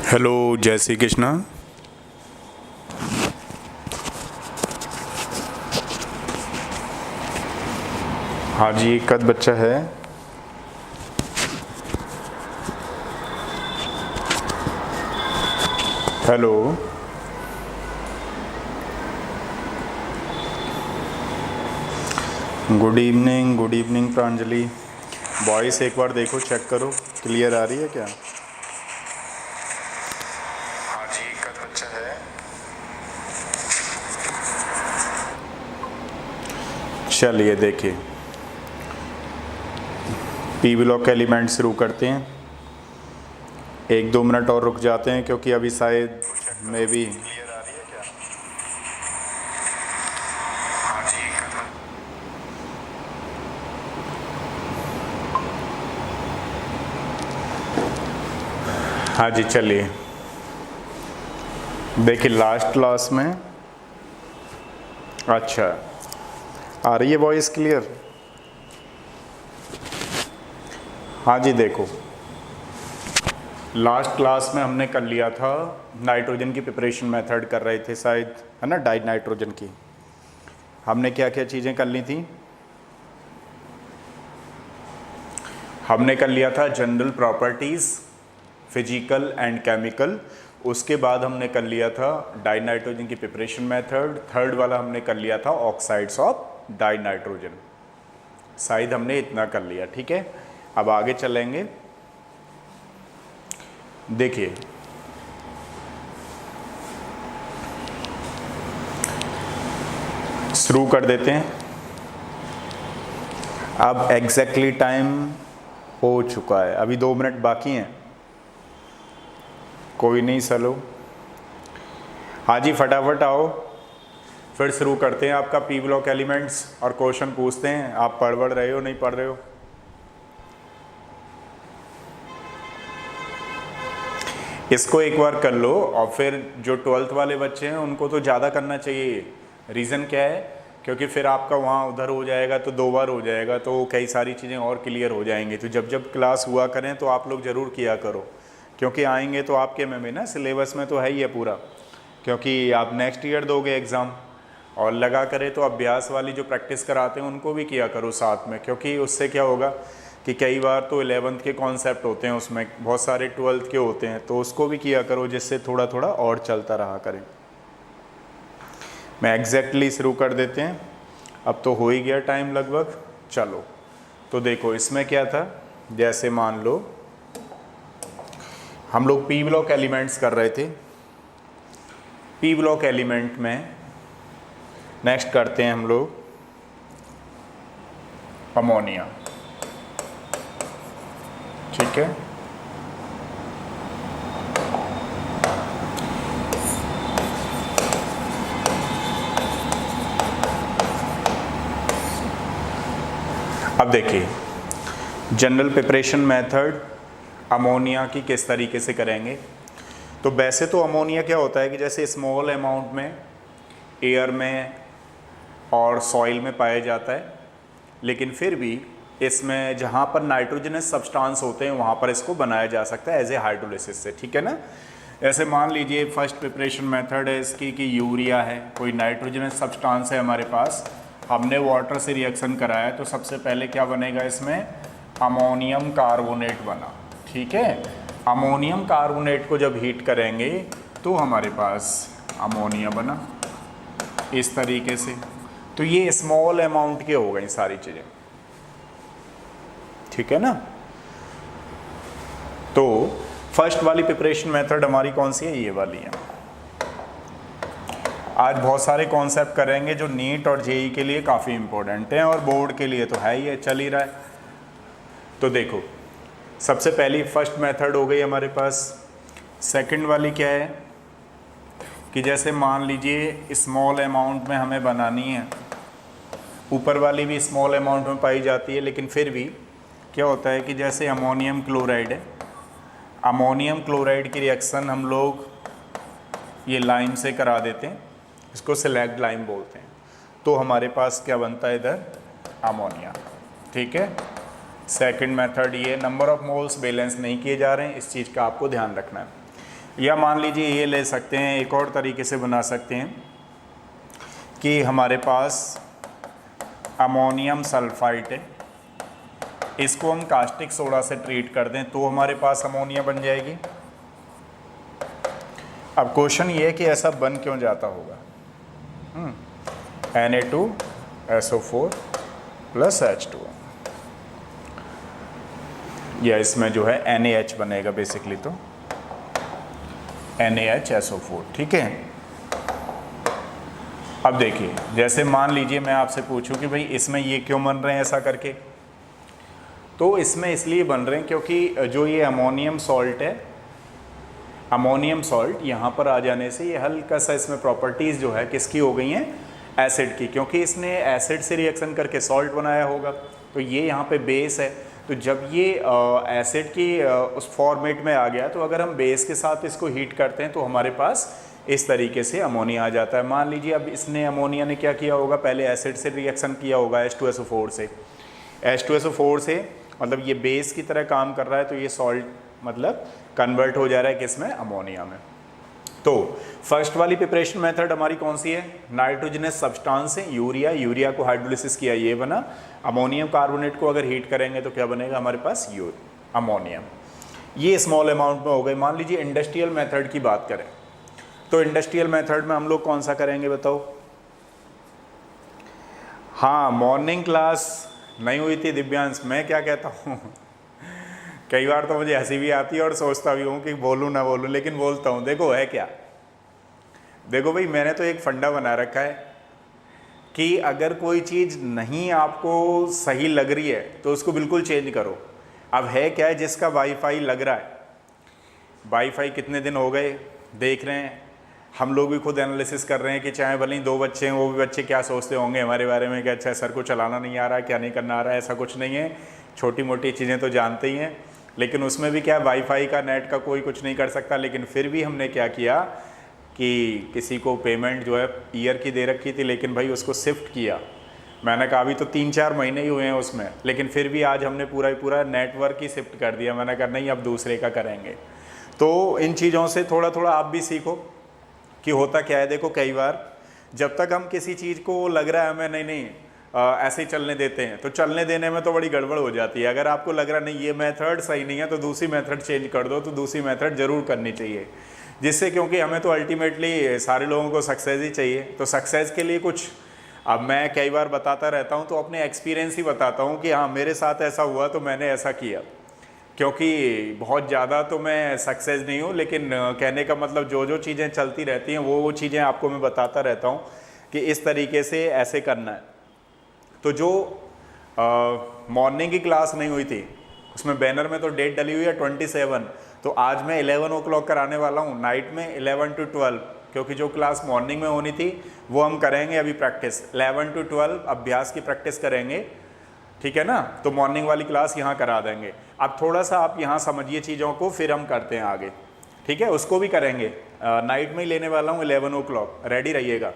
Hello, जय श्री कृष्णा। हाँ जी, कद बच्चा है। Hello, good evening. Good evening Pranjali. Voice एक बार देखो, चेक करो, क्लियर आ रही है क्या? हाँ जी, कद बच्चा है। चलिए देखिए, पी ब्लॉक एलिमेंट शुरू करते हैं। 1-2 मिनट और रुक जाते हैं क्योंकि अभी शायद मे बी क्लियर आ रही है क्या? हाँ जी, हाँ जी, चलिए देखिए, लास्ट क्लास में अच्छा आ रही है वॉइस क्लियर? हाँ जी, देखो लास्ट क्लास में हमने कर लिया था, नाइट्रोजन की प्रिपरेशन मेथड कर रहे थे शायद, है ना, डाई नाइट्रोजन की। हमने क्या क्या चीज़ें कर ली थी? हमने कर लिया था general properties, physical and chemical. उसके बाद हमने कर लिया था डाई नाइट्रोजन की प्रिपरेशन मेथड। थर्ड वाला हमने कर लिया था ऑक्साइड्स ऑफ डाई नाइट्रोजन। शायद हमने इतना कर लिया, ठीक है। अब आगे चलेंगे। देखिए, शुरू कर देते हैं। अब एग्जैक्टली टाइम हो चुका है, अभी 2 मिनट बाकी हैं। कोई नहीं, चलो हाँ जी, फटाफट आओ, फिर शुरू करते हैं आपका पी ब्लॉक एलिमेंट्स और क्वेश्चन पूछते हैं। आप पढ़ रहे हो, नहीं पढ़ रहे हो? इसको एक बार कर लो और फिर जो 12th वाले बच्चे हैं उनको तो ज़्यादा करना चाहिए। रीज़न क्या है? क्योंकि फिर आपका वहाँ उधर हो जाएगा तो 2 बार हो जाएगा, तो कई सारी चीज़ें और क्लियर हो जाएंगी। तो जब जब क्लास हुआ करें तो आप लोग ज़रूर किया करो, क्योंकि आएंगे तो आपके में ना सिलेबस में तो है ही है पूरा, क्योंकि आप नेक्स्ट ईयर दोगे एग्ज़ाम। और लगा करे तो अभ्यास वाली जो प्रैक्टिस कराते हैं उनको भी किया करो साथ में, क्योंकि उससे क्या होगा कि कई बार तो 11th के कॉन्सेप्ट होते हैं, उसमें बहुत सारे 12th के होते हैं, तो उसको भी किया करो, जिससे थोड़ा थोड़ा और चलता रहा करें। मैं एग्जैक्टली शुरू कर देते हैं। अब तो हो ही गया टाइम लगभग। चलो, तो देखो इसमें क्या था, जैसे मान लो हम लोग पी ब्लॉक एलिमेंट्स कर रहे थे। पी ब्लॉक एलिमेंट में नेक्स्ट करते हैं हम लोग अमोनिया, ठीक है। अब देखिए, जनरल प्रिपरेशन मेथड अमोनिया की किस तरीके से करेंगे। तो वैसे तो अमोनिया क्या होता है कि जैसे स्मॉल अमाउंट में एयर में और सॉइल में पाया जाता है, लेकिन फिर भी इसमें जहाँ पर नाइट्रोजनस सब्सटेंस होते हैं वहाँ पर इसको बनाया जा सकता है एज ए हाइड्रोलिसिस से, ठीक है ना। ऐसे मान लीजिए फर्स्ट प्रिपरेशन मेथड है इसकी कि यूरिया है, कोई नाइट्रोजनस सब्सटेंस है हमारे पास, हमने वाटर से रिएक्शन कराया, तो सबसे पहले क्या बनेगा इसमें, अमोनियम कार्बोनेट बना, ठीक है। अमोनियम कार्बोनेट को जब हीट करेंगे तो हमारे पास अमोनिया बना इस तरीके से। तो ये स्मॉल अमाउंट के हो गई सारी चीज़ें, ठीक है ना। तो फर्स्ट वाली प्रिपरेशन मेथड हमारी कौन सी है, ये वाली है। आज बहुत सारे कॉन्सेप्ट करेंगे जो नीट और जेई के लिए काफ़ी इंपॉर्टेंट हैं, और बोर्ड के लिए तो है ही है, चल ही रहा है। तो देखो, सबसे पहली फर्स्ट मेथड हो गई हमारे पास। सेकंड वाली क्या है कि जैसे मान लीजिए स्मॉल अमाउंट में हमें बनानी है, ऊपर वाली भी स्मॉल अमाउंट में पाई जाती है, लेकिन फिर भी क्या होता है कि जैसे अमोनियम क्लोराइड है, अमोनियम क्लोराइड की रिएक्शन हम लोग ये लाइम से करा देते हैं, इसको सिलेक्ट लाइम बोलते हैं। तो हमारे पास क्या बनता है इधर, अमोनिया, ठीक है। सेकंड मेथड ये, नंबर ऑफ मोल्स बैलेंस नहीं किए जा रहे हैं, इस चीज़ का आपको ध्यान रखना है। या मान लीजिए ये ले सकते हैं, एक और तरीके से बना सकते हैं कि हमारे पास अमोनियम सल्फाइड है, इसको हम कास्टिक सोडा से ट्रीट कर दें तो हमारे पास अमोनिया बन जाएगी। अब क्वेश्चन ये है कि ऐसा बन क्यों जाता होगा। Na2SO4 + H2O, या इसमें जो है NaH बनेगा बेसिकली, तो NaHSO4, ठीक है। अब देखिए, जैसे मान लीजिए मैं आपसे पूछूं कि भाई इसमें ये क्यों बन रहे हैं ऐसा करके, तो इसमें इसलिए बन रहे हैं क्योंकि जो ये अमोनियम सॉल्ट है, अमोनियम सॉल्ट यहाँ पर आ जाने से ये हल्का सा इसमें प्रॉपर्टीज़ जो है किसकी हो गई हैं, एसिड की, क्योंकि इसने एसिड से रिएक्शन करके सॉल्ट बनाया होगा। तो ये यहाँ पे बेस है, तो जब ये एसिड की उस फॉर्मेट में आ गया, तो अगर हम बेस के साथ इसको हीट करते हैं तो हमारे पास इस तरीके से अमोनिया आ जाता है। मान लीजिए अब इसने अमोनिया ने क्या किया होगा, पहले एसिड से रिएक्शन किया होगा H2SO4 से, H2SO4 से मतलब ये बेस की तरह काम कर रहा है, तो ये सॉल्ट मतलब कन्वर्ट हो जा रहा है किसमें, अमोनिया में। तो फर्स्ट वाली प्रिपरेशन मेथड हमारी कौन सी है, नाइट्रोजनस सब्सटेंस है यूरिया, यूरिया को हाइड्रोलिसिस किया, ये बना। अमोनियम कार्बोनेट को अगर हीट करेंगे तो क्या बनेगा हमारे पास, अमोनियम। ये स्मॉल अमाउंट में हो गए। मान लीजिए इंडस्ट्रियल मेथड की बात करें, तो इंडस्ट्रियल मेथड में हम लोग कौन सा करेंगे बताओ। हाँ, मॉर्निंग क्लास नहीं हुई थी दिव्यांश, मैं क्या कहता हूँ कई बार तो मुझे हंसी भी आती है और सोचता भी हूँ कि बोलूँ ना बोलूँ, लेकिन बोलता हूँ। देखो है क्या, देखो भाई मैंने तो एक फंडा बना रखा है कि अगर कोई चीज़ नहीं आपको सही लग रही है तो उसको बिल्कुल चेंज करो। अब है क्या है, जिसका वाईफाई लग रहा है, वाईफाई कितने दिन हो गए देख रहे हैं, हम लोग भी खुद एनालिसिस कर रहे हैं कि चाहे भले ही 2 बच्चे हैं, वो भी बच्चे क्या सोचते होंगे हमारे बारे में कि अच्छा सर को चलाना नहीं आ रहा है, क्या नहीं करना आ रहा है। ऐसा कुछ नहीं है, छोटी मोटी चीज़ें तो जानते ही हैं, लेकिन उसमें भी क्या, वाईफाई का नेट का कोई कुछ नहीं कर सकता। लेकिन फिर भी हमने क्या किया कि किसी को पेमेंट जो है ईयर की दे रखी थी, लेकिन भाई उसको शिफ्ट किया। मैंने कहा अभी तो 3-4 महीने ही हुए हैं उसमें, लेकिन फिर भी आज हमने पूरा नेटवर्क ही शिफ्ट कर दिया। मैंने कहा नहीं, अब दूसरे का करेंगे। तो इन चीज़ों से थोड़ा थोड़ा आप भी सीखो कि होता क्या है। देखो कई बार जब तक हम किसी चीज़ को लग रहा है हमें नहीं ऐसे ही चलने देते हैं, तो चलने देने में तो बड़ी गड़बड़ हो जाती है। अगर आपको लग रहा नहीं ये मेथड सही नहीं है तो दूसरी मेथड चेंज कर दो, तो दूसरी मेथड ज़रूर करनी चाहिए, जिससे क्योंकि हमें तो अल्टीमेटली सारे लोगों को सक्सेस ही चाहिए। तो सक्सेस के लिए कुछ, अब मैं कई बार बताता रहता हूँ तो अपने एक्सपीरियंस ही बताता हूँ कि हाँ मेरे साथ ऐसा हुआ तो मैंने ऐसा किया, क्योंकि बहुत ज़्यादा तो मैं सक्सेस नहीं हूँ, लेकिन कहने का मतलब जो जो चीज़ें चलती रहती हैं वो चीज़ें आपको मैं बताता रहता हूँ कि इस तरीके से ऐसे करना है। तो जो मॉर्निंग की क्लास नहीं हुई थी उसमें बैनर में तो डेट डली हुई है 27, तो आज मैं 11 o'clock कराने वाला हूँ, नाइट में 11 to 12, क्योंकि जो क्लास मॉर्निंग में होनी थी वो हम करेंगे अभी प्रैक्टिस, 11 to 12 अभ्यास की प्रैक्टिस करेंगे, ठीक है ना। तो मॉर्निंग वाली क्लास यहाँ करा देंगे। अब थोड़ा सा आप यहाँ समझिए चीज़ों को, फिर हम करते हैं आगे, ठीक है। उसको भी करेंगे, नाइट में ही लेने वाला हूँ 11 o'clock, रेडी रहिएगा।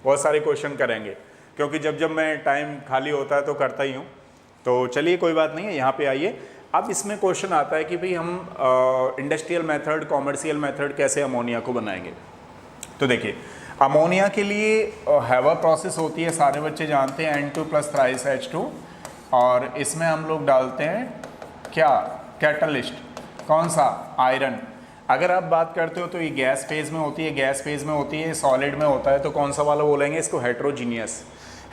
बहुत सारे क्वेश्चन करेंगे, क्योंकि जब जब मैं टाइम खाली होता है तो करता ही हूँ। तो चलिए कोई बात नहीं है, यहाँ पे आइए। अब इसमें क्वेश्चन आता है कि भाई हम इंडस्ट्रियल मेथड, कॉमर्शियल मेथड कैसे अमोनिया को बनाएंगे। तो देखिए अमोनिया के लिए हैवा प्रोसेस होती है, सारे बच्चे जानते हैं, N2 + थ्राइस H2, और इसमें हम लोग डालते हैं क्या, कैटलिस्ट, कौन सा, आयरन। अगर आप बात करते हो तो ये गैस फेज में होती है, गैस फेज में होती है, सॉलिड में होता है, तो कौन सा वाला बोलेंगे इसको, हेट्रोजीनियस।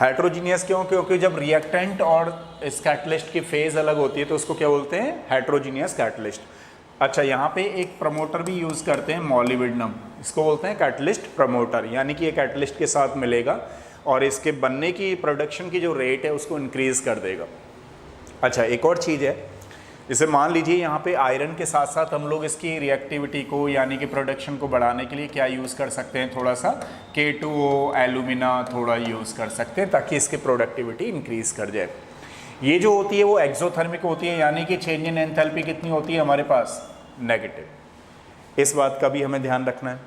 हेट्रोजीनियस क्यों, क्योंकि जब रिएक्टेंट और इस कैटलिस्ट की फेज अलग होती है तो उसको क्या बोलते हैं, हेट्रोजीनियस कैटलिस्ट। अच्छा, यहाँ पे एक प्रमोटर भी यूज़ करते हैं, मॉलिब्डेनम, इसको बोलते हैं कैटलिस्ट प्रमोटर, यानी कि ये कैटलिस्ट के साथ मिलेगा और इसके बनने की, प्रोडक्शन की जो रेट है उसको इंक्रीज़ कर देगा। अच्छा, एक और चीज़ है, जैसे मान लीजिए यहाँ पे आयरन के साथ साथ हम लोग इसकी रिएक्टिविटी को यानी कि प्रोडक्शन को बढ़ाने के लिए क्या यूज़ कर सकते हैं, थोड़ा सा K2O एल्यूमिना थोड़ा यूज़ कर सकते हैं, ताकि इसकी प्रोडक्टिविटी इंक्रीज़ कर जाए। ये जो होती है वो एक्सोथर्मिक होती है, यानी कि चेंज इन एंथैल्पी कितनी होती है हमारे पास, नेगेटिव। इस बात का भी हमें ध्यान रखना है,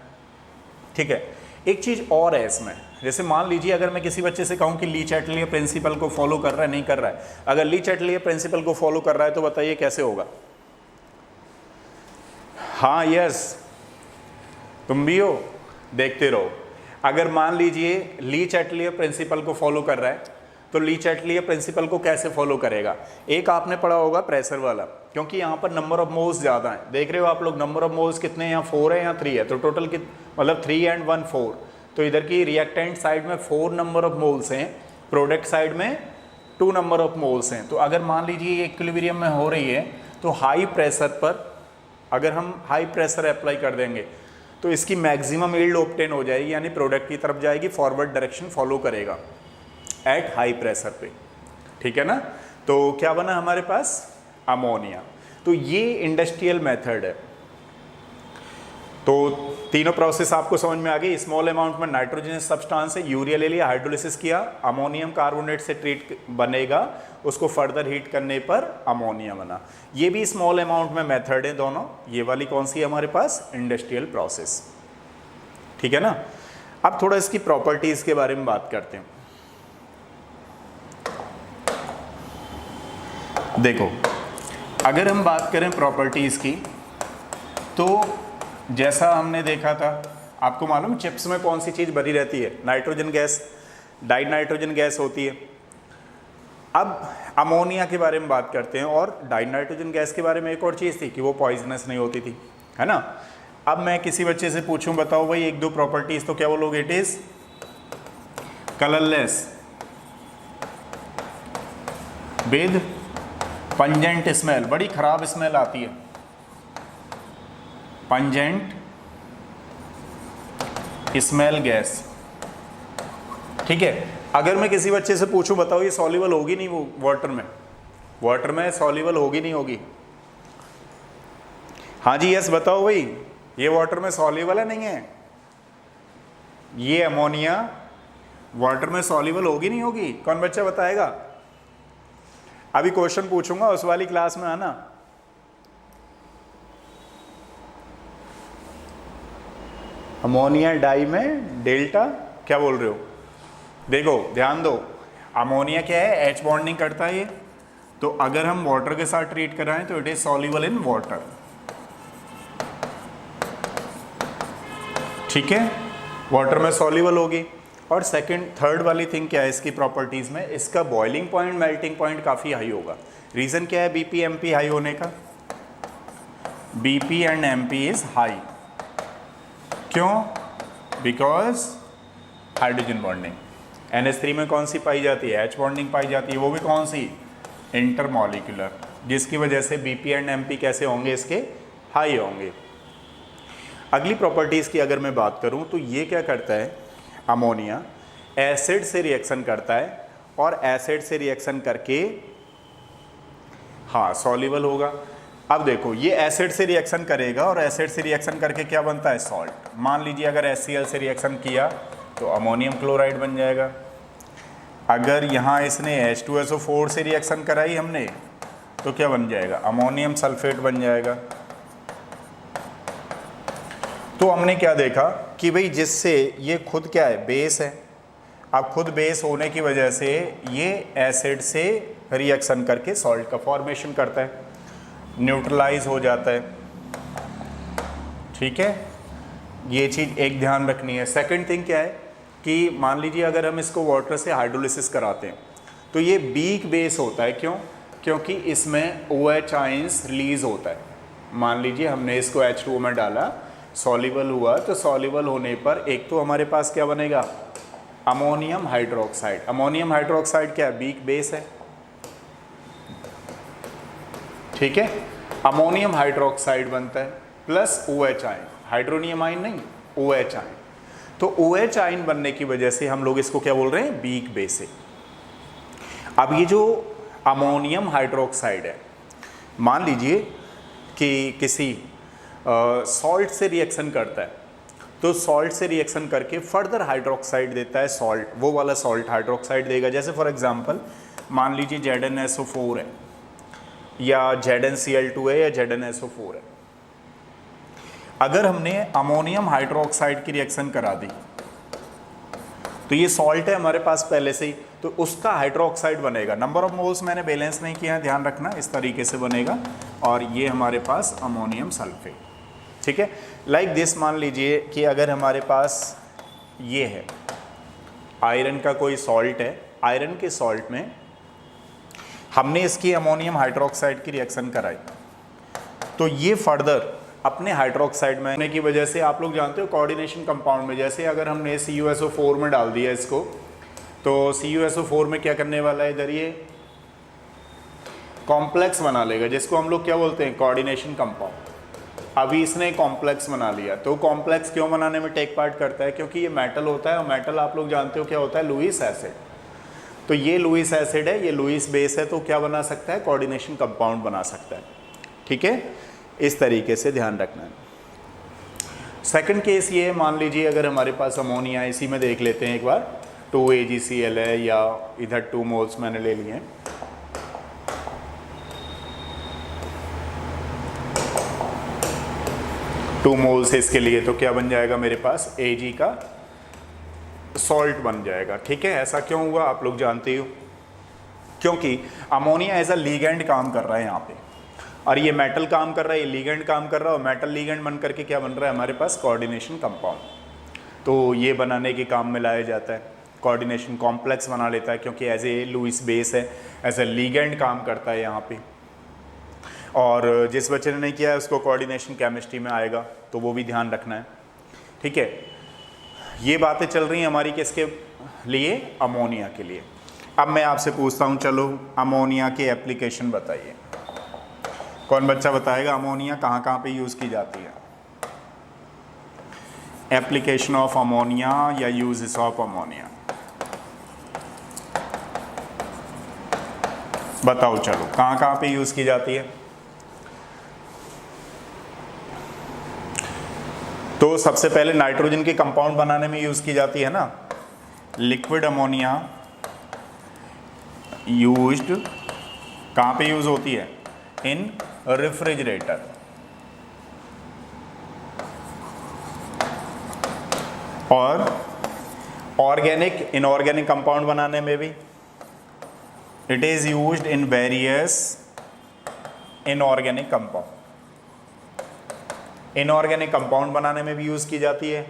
ठीक है। एक चीज़ और है इसमें, जैसे मान लीजिए अगर मैं किसी बच्चे से कहूँ कि ली चैटलियर प्रिंसिपल को फॉलो कर रहा है, नहीं कर रहा है, अगर ली चैटलियर प्रिंसिपल को फॉलो कर रहा है तो बताइए कैसे होगा। हाँ, यस, तुम भी हो, देखते रहो। अगर मान लीजिए ली चैटलियर प्रिंसिपल को फॉलो कर रहा है, तो ली चैटलियर प्रिंसिपल को कैसे फॉलो करेगा? एक आपने पढ़ा होगा प्रेशर वाला, क्योंकि यहाँ पर नंबर ऑफ मोल्स ज़्यादा हैं। देख रहे हो आप लोग नंबर ऑफ मोल्स कितने हैं, यहाँ 4 है, यहाँ 3 है, तो टोटल मतलब 3 and 1 4। तो इधर की रिएक्टेंट साइड में 4 नंबर ऑफ मोल्स हैं, प्रोडक्ट साइड में 2 नंबर ऑफ मोल्स हैं। तो अगर मान लीजिए ये इक्विलिब्रियम में हो रही है, तो हाई प्रेशर पर अगर हम हाई प्रेशर अप्लाई कर देंगे तो इसकी मैक्सिमम यील्ड ऑब्टेन हो जाएगी, यानी प्रोडक्ट की तरफ जाएगी, फॉरवर्ड डायरेक्शन फॉलो करेगा एट हाई प्रेशर पे। ठीक है ना? तो क्या बना हमारे पास? अमोनिया। तो ये इंडस्ट्रियल मेथड है। तो तीनों प्रोसेस आपको समझ में आ गई। स्मॉल अमाउंट में नाइट्रोजन सब्सटेंस है, यूरिया ले लिया, हाइड्रोलिसिस किया, अमोनियम कार्बोनेट से ट्रीट बनेगा, उसको फर्दर हीट करने पर अमोनिया बना। ये भी स्मॉल अमाउंट में मेथड है दोनों। ये वाली कौन सी है हमारे पास? Industrial process. ठीक है ना? अब थोड़ा इसकी प्रॉपर्टीज के बारे में बात करते हैं। देखो, अगर हम बात करें प्रॉपर्टीज की, तो जैसा हमने देखा था, आपको मालूम चिप्स में कौन सी चीज़ भरी रहती है? Nitrogen gas, die nitrogen gas होती है। अब अमोनिया के बारे में बात करते हैं, और डाई नाइट्रोजन गैस के बारे में एक और चीज़ थी कि वो पॉइजनस नहीं होती थी, है ना? अब मैं किसी बच्चे से पूछूं, बताओ भाई एक दो प्रॉपर्टीज, तो क्या बोलोगे? It is colourless with pungent smell, बड़ी खराब स्मेल आती है, पंजेंट स्मेल गैस। ठीक है? अगर मैं किसी बच्चे से पूछूं, बताओ ये सॉल्युबल होगी नहीं वो वाटर में? वाटर में सॉल्युबल होगी नहीं होगी? हाँ जी, यस बताओ भाई, ये वाटर में सॉल्युबल है नहीं है? ये अमोनिया वाटर में सॉल्युबल होगी नहीं होगी? कौन बच्चा बताएगा? अभी क्वेश्चन पूछूंगा, उस वाली क्लास में आना। अमोनिया डाई में डेल्टा, क्या बोल रहे हो? देखो ध्यान दो, अमोनिया क्या है? H बॉन्डिंग करता है ये, तो अगर हम वाटर के साथ ट्रीट कराएं तो it is soluble in water. ठीक है? वाटर में सॉल्युबल होगी। और सेकंड थर्ड वाली थिंग क्या है इसकी प्रॉपर्टीज में? इसका बॉइलिंग पॉइंट, मेल्टिंग पॉइंट काफ़ी हाई होगा। रीज़न क्या है बीपी एमपी हाई होने का? BP and MP is high. क्यों? Because hydrogen bonding. NH3 में कौन सी पाई जाती है? H बॉन्डिंग पाई जाती है, वो भी कौन सी? इंटरमॉलिक्यूलर, जिसकी वजह से बीपी एंड एमपी कैसे होंगे इसके? हाई होंगे। अगली प्रॉपर्टीज़ की अगर मैं बात करूं, तो ये क्या करता है? अमोनिया एसिड से रिएक्शन करता है, और एसिड से रिएक्शन करके हाँ सॉल्युबल होगा। अब देखो, ये एसिड से रिएक्शन करेगा, और एसिड से रिएक्शन करके क्या बनता है? सॉल्ट। मान लीजिए अगर HCl से रिएक्शन किया तो अमोनियम क्लोराइड बन जाएगा। अगर यहाँ इसने H2SO4 से रिएक्शन कराई हमने, तो क्या बन जाएगा? अमोनियम सल्फेट बन जाएगा। तो हमने क्या देखा कि भाई जिससे ये खुद क्या है? बेस है। अब खुद बेस होने की वजह से ये एसिड से रिएक्शन करके सॉल्ट का फॉर्मेशन करता है, न्यूट्रलाइज हो जाता है। ठीक है? ये चीज़ एक ध्यान रखनी है। सेकंड थिंग क्या है कि मान लीजिए अगर हम इसको वाटर से हाइड्रोलिसिस कराते हैं, तो ये वीक बेस होता है। क्यों? क्योंकि इसमें OH आयंस रिलीज होता है। मान लीजिए हमने इसको H2O में डाला, सॉल्युबल हुआ, तो सॉल्युबल होने पर एक तो हमारे पास क्या बनेगा? Ammonium hydroxide. अमोनियम हाइड्रोक्साइड क्या है? वीक बेस है। ठीक है? अमोनियम हाइड्रोक्साइड बनता है plus OH ion, hydronium ion नहीं, OH आयन। तो OH आयन बनने की वजह से हम लोग इसको क्या बोल रहे हैं? वीक बेस है। अब ये जो अमोनियम हाइड्रोक्साइड है, मान लीजिए कि किसी सॉल्ट से रिएक्शन करता है, तो सॉल्ट से रिएक्शन करके फर्दर हाइड्रोक्साइड देता है, सॉल्ट, वो वाला सॉल्ट हाइड्रोक्साइड देगा। जैसे फॉर एग्जांपल मान लीजिए ZnSO4 है, या ZnCl2 है, या ZnSO4 है। अगर हमने अमोनियम हाइड्रोक्साइड की रिएक्शन करा दी, तो ये सॉल्ट है हमारे पास पहले से ही, तो उसका हाइड्रोक्साइड बनेगा। नंबर ऑफ मोल्स मैंने बैलेंस नहीं किया है, ध्यान रखना, इस तरीके से बनेगा। और ये हमारे पास अमोनियम सल्फेट। ठीक है। लाइक दिस मान लीजिए कि अगर हमारे पास ये है आयरन का कोई सॉल्ट है, आयरन के सॉल्ट में हमने इसकी अमोनियम हाइड्रोक्साइड की रिएक्शन कराई, तो ये फर्दर अपने हाइड्रोक्साइड में होने की वजह से आप लोग जानते हो कोऑर्डिनेशन कंपाउंड में, जैसे अगर हमने CuSO4 में डाल दिया इसको, तो CuSO4 में क्या करने वाला है, इधर ये कॉम्प्लेक्स बना लेगा जिसको हम लोग क्या बोलते हैं, कोऑर्डिनेशन कंपाउंड। अभी इसने कॉम्प्लेक्स बना लिया, तो कॉम्प्लेक्स क्यों बनाने में टेक पार्ट करता है, क्योंकि ये मेटल होता है और मेटल आप लोग जानते हो क्या होता है, लुईस एसिड। तो ये लुईस एसिड है, ये लुईस बेस है, तो क्या बना सकता है, कोऑर्डिनेशन कंपाउंड बना सकता है। ठीक है, इस तरीके से ध्यान रखना है। सेकंड केस ये मान लीजिए अगर हमारे पास अमोनिया, इसी में देख लेते हैं एक बार, 2 AgCl है या इधर 2 मोल्स मैंने ले लिए हैं। टू मोल्स इसके लिए, तो क्या बन जाएगा मेरे पास, Ag का सॉल्ट बन जाएगा। ठीक है, ऐसा क्यों हुआ आप लोग जानते हो, क्योंकि अमोनिया एज अ लीगेंड काम कर रहा है यहाँ पे, और ये मेटल काम कर रहा है, ये लीगेंड काम कर रहा है, और मेटल लीगेंड बन करके क्या बन रहा है हमारे पास, कोऑर्डिनेशन कंपाउंड। तो ये बनाने के काम में लाया जाता है, कोऑर्डिनेशन कॉम्प्लेक्स बना लेता है, क्योंकि एज ए लुईस बेस है, एज ए लीगेंड काम करता है यहाँ पे। और जिस बच्चे ने नहीं किया है उसको कोऑर्डिनेशन केमिस्ट्री में आएगा, तो वो भी ध्यान रखना है। ठीक है, ये बातें चल रही हैं हमारी किसके लिए, अमोनिया के लिए। अब मैं आपसे पूछता हूँ, चलो अमोनिया के एप्लीकेशन बताइए। कौन बच्चा बताएगा अमोनिया कहाँ कहाँ पे यूज़ की जाती है, एप्लीकेशन ऑफ अमोनिया या यूजेस ऑफ अमोनिया, बताओ चलो कहाँ कहाँ पे यूज़ की जाती है। तो सबसे पहले नाइट्रोजन के कंपाउंड बनाने में यूज़ की जाती है ना, लिक्विड अमोनिया यूज्ड, कहाँ पे यूज़ होती है, इन रेफ्रिजरेटर। और ऑर्गेनिक इनऑर्गेनिक कंपाउंड बनाने में भी it is used in various inorganic compound, inorganic compound बनाने में भी यूज़ की जाती है।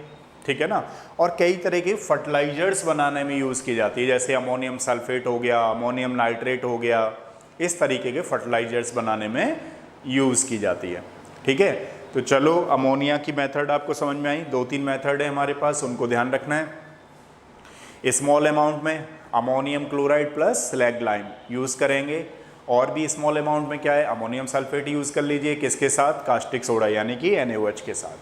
ठीक है ना, और कई तरह के फर्टिलाइजर्स बनाने में यूज़ की जाती है, जैसे अमोनियम सल्फेट हो गया, अमोनियम नाइट्रेट हो गया, इस तरीके के फर्टिलाइजर्स बनाने में यूज़ की जाती है। ठीक है, तो चलो अमोनिया की मेथड आपको समझ में आई। 2-3 मेथड है हमारे पास, उनको ध्यान रखना है। स्मॉल अमाउंट में ammonium chloride plus slag lime use करेंगे, और भी स्मॉल अमाउंट में क्या है, अमोनियम सल्फेट यूज़ कर लीजिए, किसके साथ, कास्टिक सोडा यानी कि NaOH के साथ।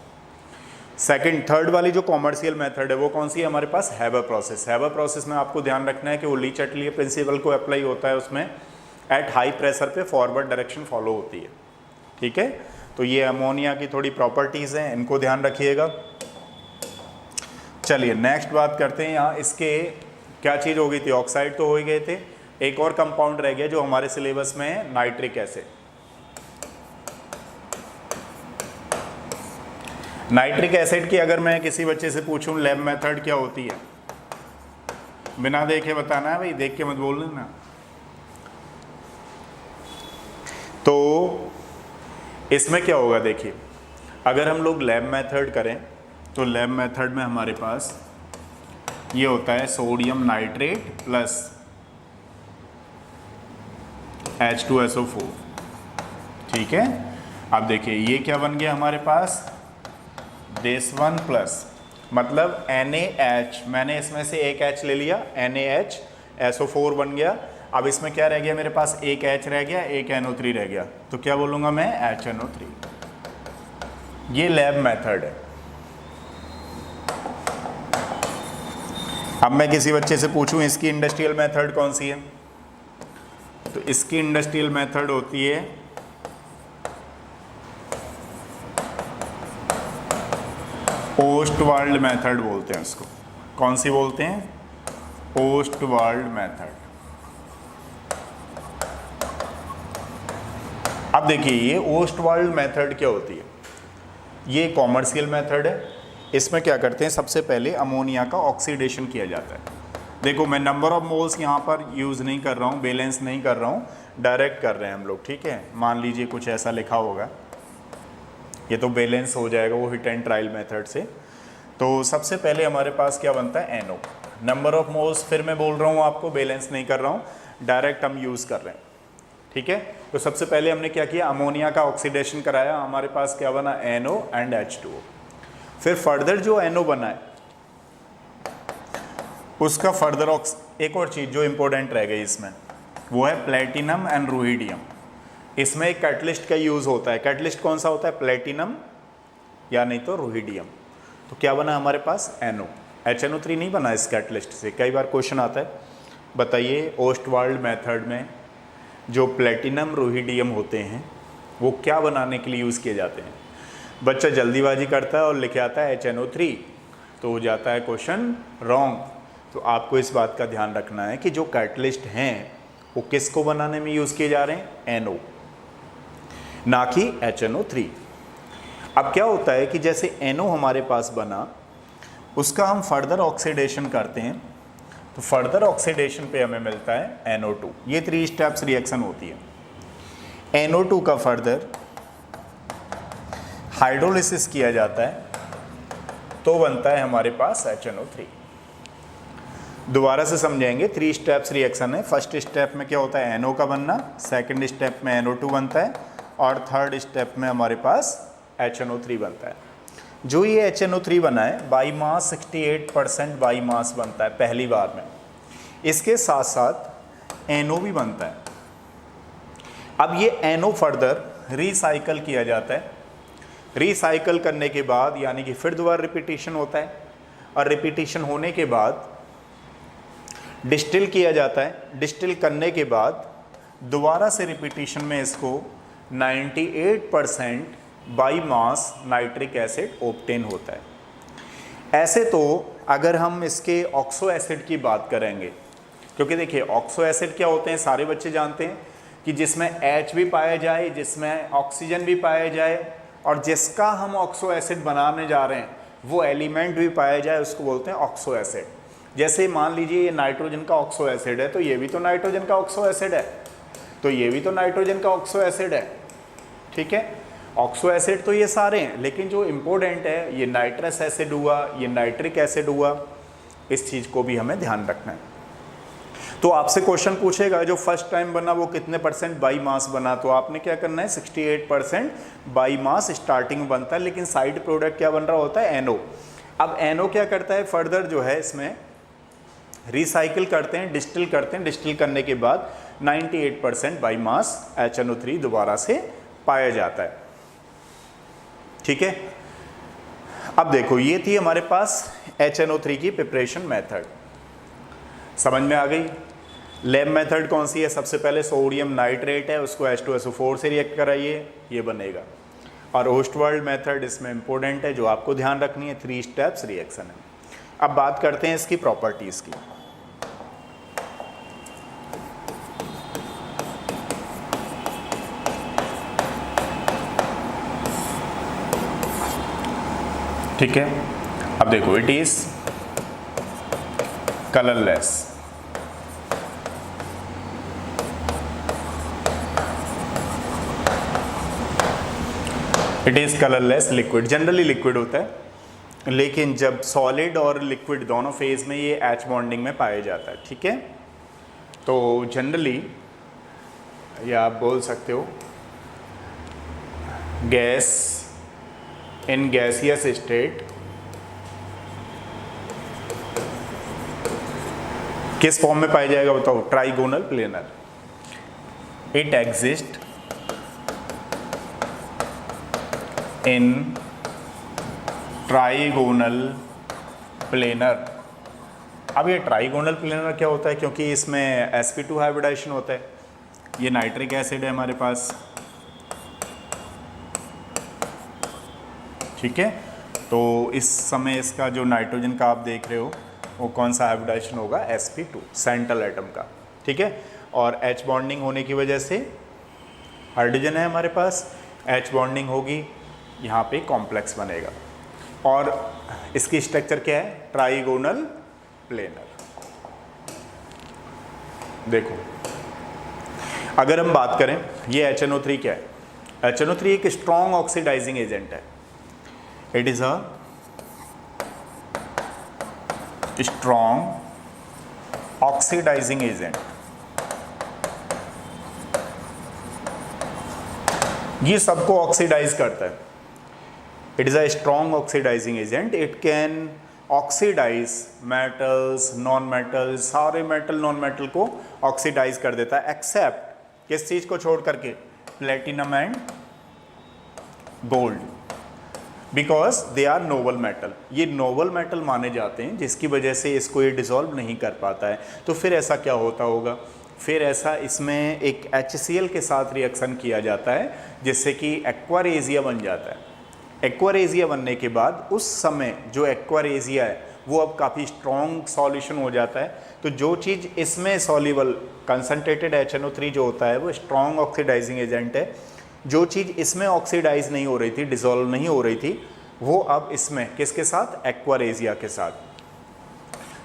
थर्ड वाली जो कॉमर्शियल मेथड है वो कौन सी है हमारे पास, हैबर प्रोसेस। हैबर प्रोसेस में आपको ध्यान रखना है कि वो ली-चटलीय प्रिंसिपल को अप्लाई होता है, उसमें एट हाई प्रेशर पे फॉरवर्ड डायरेक्शन फॉलो होती है। ठीक है, तो ये अमोनिया की थोड़ी प्रॉपर्टीज़ हैं, इनको ध्यान रखिएगा। चलिए नेक्स्ट बात करते हैं। यहाँ इसके क्या चीज़ हो गई थी, ऑक्साइड तो हो ही गए थे, एक और कंपाउंड रह गया जो हमारे सिलेबस में है, नाइट्रिक एसिड। नाइट्रिक एसिड की अगर मैं किसी बच्चे से पूछूं लैब मेथड क्या होती है, बिना देखे बताना है भाई, देख के मत बोलना ना। तो इसमें क्या होगा, देखिए अगर हम लोग लैब मेथड करें तो लैब मेथड में हमारे पास ये होता है सोडियम नाइट्रेट प्लस H2SO4। ठीक है, अब देखिए ये क्या बन गया हमारे पास, दिस वन प्लस, मतलब NaH, मैंने इसमें से एक H ले लिया, NaH SO4 बन गया। अब इसमें क्या रह गया मेरे पास, एक H रह गया, एक NO3 रह गया, तो क्या बोलूँगा मैं, HNO3। ये लैब मेथड है। अब मैं किसी बच्चे से पूछूं इसकी इंडस्ट्रियल मेथड कौन सी है, तो इसकी इंडस्ट्रियल मेथड होती है ओस्टवाल्ड मेथड बोलते हैं उसको। कौन सी बोलते हैं, ओस्टवाल्ड मेथड। अब देखिए ये ओस्टवाल्ड मेथड क्या होती है, ये कॉमर्शियल मेथड है। इसमें क्या करते हैं, सबसे पहले अमोनिया का ऑक्सीडेशन किया जाता है। देखो मैं नंबर ऑफ मोल्स यहाँ पर यूज़ नहीं कर रहा हूँ, बैलेंस नहीं कर रहा हूँ, डायरेक्ट कर रहे हैं हम लोग। ठीक है, मान लीजिए कुछ ऐसा लिखा होगा ये तो बैलेंस हो जाएगा वो हिट एंड ट्रायल मेथड से। तो सबसे पहले हमारे पास क्या बनता है, NO। नंबर ऑफ मोल्स फिर मैं बोल रहा हूँ आपको, बैलेंस नहीं कर रहा हूँ, डायरेक्ट हम यूज़ कर रहे हैं, ठीक है। तो सबसे पहले हमने क्या किया, अमोनिया का ऑक्सीडेशन कराया, हमारे पास क्या बना, NO एंड H2O। फिर फर्दर जो NO बना है उसका फर्दर एक और चीज़ जो इंपॉर्टेंट रह गई इसमें, वो है प्लेटिनम एंड रूहिडियम। इसमें एक कैटलिस्ट का यूज़ होता है। कैटलिस्ट कौन सा होता है, प्लेटिनम या नहीं तो रूहिडियम। तो क्या बना हमारे पास, NO। HNO3 नहीं बना इस कैटलिस्ट से। कई बार क्वेश्चन आता है, बताइए ओस्टवाल्ड मेथड में जो प्लेटिनम रूहिडियम होते हैं वो क्या बनाने के लिए यूज़ किए जाते हैं। बच्चा जल्दीबाजी करता है और लिखे आता है HNO3, तो हो जाता है क्वेश्चन रॉन्ग। तो आपको इस बात का ध्यान रखना है कि जो कैटलिस्ट हैं वो किसको बनाने में यूज़ किए जा रहे हैं, NO, ना कि HNO3। अब क्या होता है कि जैसे NO हमारे पास बना, उसका हम फर्दर ऑक्सीडेशन करते हैं, तो फर्दर ऑक्सीडेशन पे हमें मिलता है NO2। ये 3 स्टेप्स रिएक्शन होती है। NO2 का फर्दर हाइड्रोलिसिस किया जाता है तो बनता है हमारे पास HNO3। दोबारा से समझेंगे, 3 स्टेप्स रिएक्शन है। फर्स्ट स्टेप में क्या होता है, NO का बनना, सेकंड स्टेप में NO2 बनता है और थर्ड स्टेप में हमारे पास HNO3 बनता है। जो ये HNO3 बना है बाई मास 68% बाई मास बनता है पहली बार में। इसके साथ साथ NO भी बनता है। अब ये NO फर्दर रिसाइकल किया जाता है। रिसाइकल करने के बाद यानी कि फिर दोबारा रिपीटिशन होता है और रिपीटिशन होने के बाद डिस्टिल किया जाता है। डिस्टिल करने के बाद दोबारा से रिपीटिशन में इसको 98% by mass nitric acid obtain होता है। ऐसे तो अगर हम इसके ऑक्सो एसिड की बात करेंगे, क्योंकि देखिए ऑक्सो एसिड क्या होते हैं सारे बच्चे जानते हैं कि जिसमें H भी पाया जाए, जिसमें ऑक्सीजन भी पाया जाए और जिसका हम ऑक्सो एसिड बनाने जा रहे हैं वो एलिमेंट भी पाया जाए, उसको बोलते हैं ऑक्सो एसिड। जैसे मान लीजिए ये नाइट्रोजन का ऑक्सो एसिड है तो ये भी तो नाइट्रोजन का ऑक्सो एसिड है, तो ये भी तो नाइट्रोजन का ऑक्सो एसिड है, ठीक है। ऑक्सो एसिड तो ये सारे हैं, लेकिन जो इम्पोर्टेंट है ये नाइट्रस एसिड हुआ, ये नाइट्रिक एसिड हुआ, इस चीज़ को भी हमें ध्यान रखना है। तो आपसे क्वेश्चन पूछेगा जो फर्स्ट टाइम बना वो कितने % बाई मास बना, तो आपने क्या करना है, 68% बाई मास स्टार्टिंग में बनता है, लेकिन साइड प्रोडक्ट क्या बन रहा होता है, NO। अब NO क्या करता है, फर्दर जो है इसमें रिसाइकिल करते हैं, डिस्टिल करते हैं। डिस्टिल करने के बाद 98% बाई मास HNO3 दोबारा से पाया जाता है, ठीक है। अब देखो ये थी हमारे पास HNO3 की प्रिपरेशन मेथड, समझ में आ गई। लैब मेथड कौन सी है, सबसे पहले सोडियम नाइट्रेट है उसको H2SO4 से रिएक्ट कराइए, ये बनेगा। और ओस्टवाल्ड मेथड इसमें इंपॉर्टेंट है, जो आपको ध्यान रखनी है, 3 स्टेप्स रिएक्शन है। अब बात करते हैं इसकी प्रॉपर्टीज़ की। ठीक है, अब देखो it is colourless, it is colourless liquid. Generally liquid होता है, लेकिन जब सॉलिड और लिक्विड दोनों फेज में ये H बॉन्डिंग में पाया जाता है, ठीक है। तो जनरली या आप बोल सकते हो गैस इन गैसियस स्टेट किस फॉर्म में पाया जाएगा बताओ, trigonal planar. It exist in trigonal planar. अब ये ट्राइगोनल प्लेनर क्या होता है, क्योंकि इसमें sp2 हाइब्रिडाइजेशन होता है। ये नाइट्रिक एसिड है हमारे पास, ठीक है। तो इस समय इसका जो नाइट्रोजन का आप देख रहे हो वो कौन सा हाइब्रिडाइजेशन होगा, sp2 सेंट्रल एटम का, ठीक है। और H बॉन्डिंग होने की वजह से हाइड्रोजन है हमारे पास, H बॉन्डिंग होगी, यहाँ पे कॉम्प्लेक्स बनेगा। और इसकी स्ट्रक्चर क्या है, ट्राइगोनल प्लेनर। देखो अगर हम बात करें ये HNO3 क्या है, HNO3 एक स्ट्रॉन्ग ऑक्सीडाइजिंग एजेंट है, it is a strong oxidizing agent. ये सबको ऑक्सीडाइज करता है। It is a strong oxidizing agent, it can oxidize metals, non metals, सारे मेटल नॉन मेटल को ऑक्सीडाइज कर देता है, एक्सेप्ट किस चीज को छोड़ करके, platinum and gold, because they are noble metal. ये नोबल मेटल माने जाते हैं, जिसकी वजह से इसको ये डिसॉल्व नहीं कर पाता है। तो फिर ऐसा क्या होता होगा, फिर ऐसा इसमें एक HCl के साथ रिएक्शन किया जाता है, जिससे कि एक्वारेजिया बन जाता है। एक्वारेजिया बनने के बाद उस समय जो एक्वारेजिया है वो अब काफ़ी स्ट्रॉन्ग सॉल्यूशन हो जाता है। तो जो चीज़ इसमें सॉल्युबल कंसनट्रेटेड HNO3 जो होता है वो स्ट्रॉन्ग ऑक्सीडाइजिंग एजेंट है। जो चीज़ इसमें ऑक्सीडाइज नहीं हो रही थी, डिसॉल्व नहीं हो रही थी, वो अब इसमें किसके साथ, एक्वारेजिया के साथ।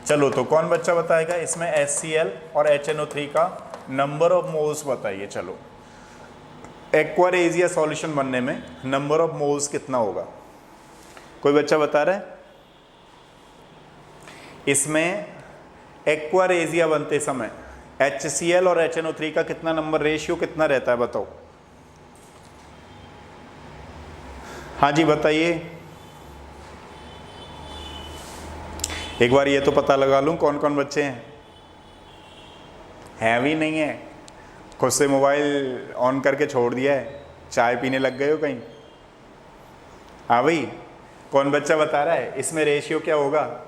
चलो तो कौन बच्चा बताएगा इसमें HCl और HNO3 का नंबर ऑफ मोल्स बताइए। चलो एक्वारेजिया सॉल्यूशन बनने में नंबर ऑफ मोल्स कितना होगा, कोई बच्चा बता रहा है? इसमें एक्वारेजिया बनते समय HCl और HNO3 का कितना नंबर, रेशियो कितना रहता है, बताओ। हाँ जी बताइए, एक बार ये तो पता लगा लूं कौन कौन बच्चे हैं। भी नहीं है, खुद से मोबाइल ऑन करके छोड़ दिया है, चाय पीने लग गए हो कहीं? हाँ भाई, कौन बच्चा बता रहा है इसमें रेशियो क्या होगा?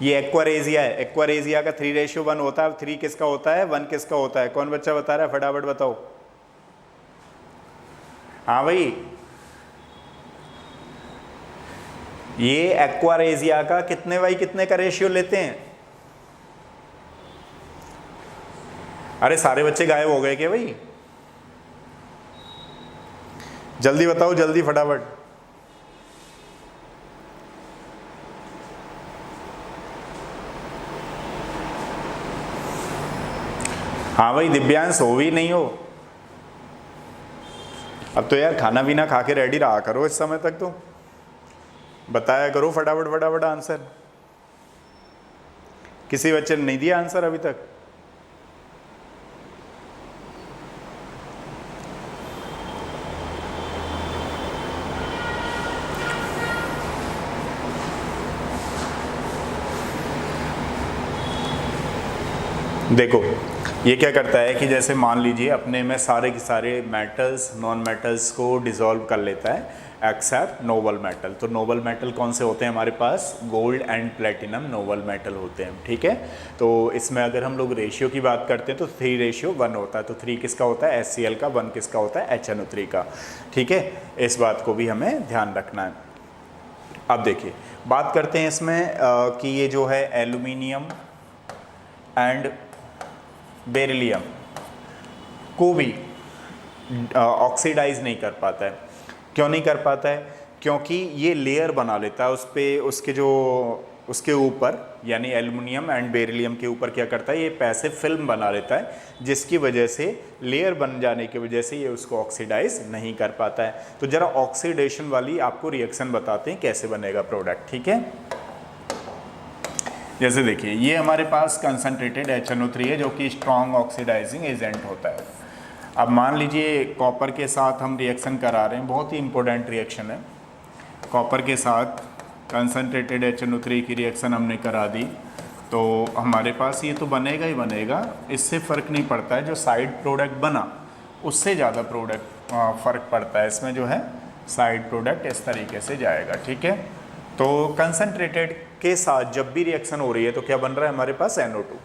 ये एक्वारेजिया है, एक्वारेजिया का 3:1 होता है। 3 किसका होता है, 1 किसका होता है? कौन बच्चा बता रहा है, फटाफट बताओ। हाँ भाई, ये एक्वारेजिया का कितने बाई कितने का रेशियो लेते हैं? अरे सारे बच्चे गायब हो गए क्या भाई? जल्दी बताओ, जल्दी फटाफट। हाँ भाई, दिव्यांश हो भी नहीं हो? अब तो यार खाना पीना खा के रेडी रहा करो इस समय तक, तो बताया करो फटाफट फटाफट आंसर। किसी बच्चे ने नहीं दिया आंसर अभी तक? देखो ये क्या करता है कि जैसे मान लीजिए अपने में सारे के सारे मेटल्स नॉन मेटल्स को डिसॉल्व कर लेता है एक्सेप्ट नोबल मेटल। तो नोबल मेटल कौन से होते हैं हमारे पास? Gold and platinum noble metal होते हैं, ठीक है। तो इसमें अगर हम लोग रेशियो की बात करते हैं तो 3:1 होता है। तो 3 किसका होता है? HCl का, 1 किसका होता है? HNO3 का, ठीक है। इस बात को भी हमें ध्यान रखना है। अब देखिए बात करते हैं इसमें कि ये जो है एल्यूमिनियम एंड बेरिलियम को भी ऑक्सीडाइज नहीं कर पाता है। क्यों नहीं कर पाता है? क्योंकि ये लेयर बना लेता है उस पे, उसके ऊपर, यानी एल्युमिनियम एंड बेरिलियम के ऊपर क्या करता है, ये पैसिव फिल्म बना लेता है, जिसकी वजह से लेयर बन जाने की वजह से ये उसको ऑक्सीडाइज नहीं कर पाता है। तो जरा ऑक्सीडेशन वाली आपको रिएक्शन बताते हैं कैसे बनेगा प्रोडक्ट, ठीक है। जैसे देखिए ये हमारे पास कंसनट्रेटेड HNO3 है जो कि स्ट्रॉन्ग ऑक्सीडाइजिंग एजेंट होता है। अब मान लीजिए कॉपर के साथ हम रिएक्शन करा रहे हैं, बहुत ही इंपॉर्टेंट रिएक्शन है। कॉपर के साथ कंसनट्रेटेड HNO3 की रिएक्शन हमने करा दी तो हमारे पास ये तो बनेगा ही बनेगा, इससे फ़र्क नहीं पड़ता है। जो साइड प्रोडक्ट बना उससे ज़्यादा फ़र्क पड़ता है। इसमें जो है साइड प्रोडक्ट इस तरीके से जाएगा, ठीक है। तो कंसनट्रेटेड के साथ जब भी रिएक्शन हो रही है तो क्या बन रहा है हमारे पास? NO2।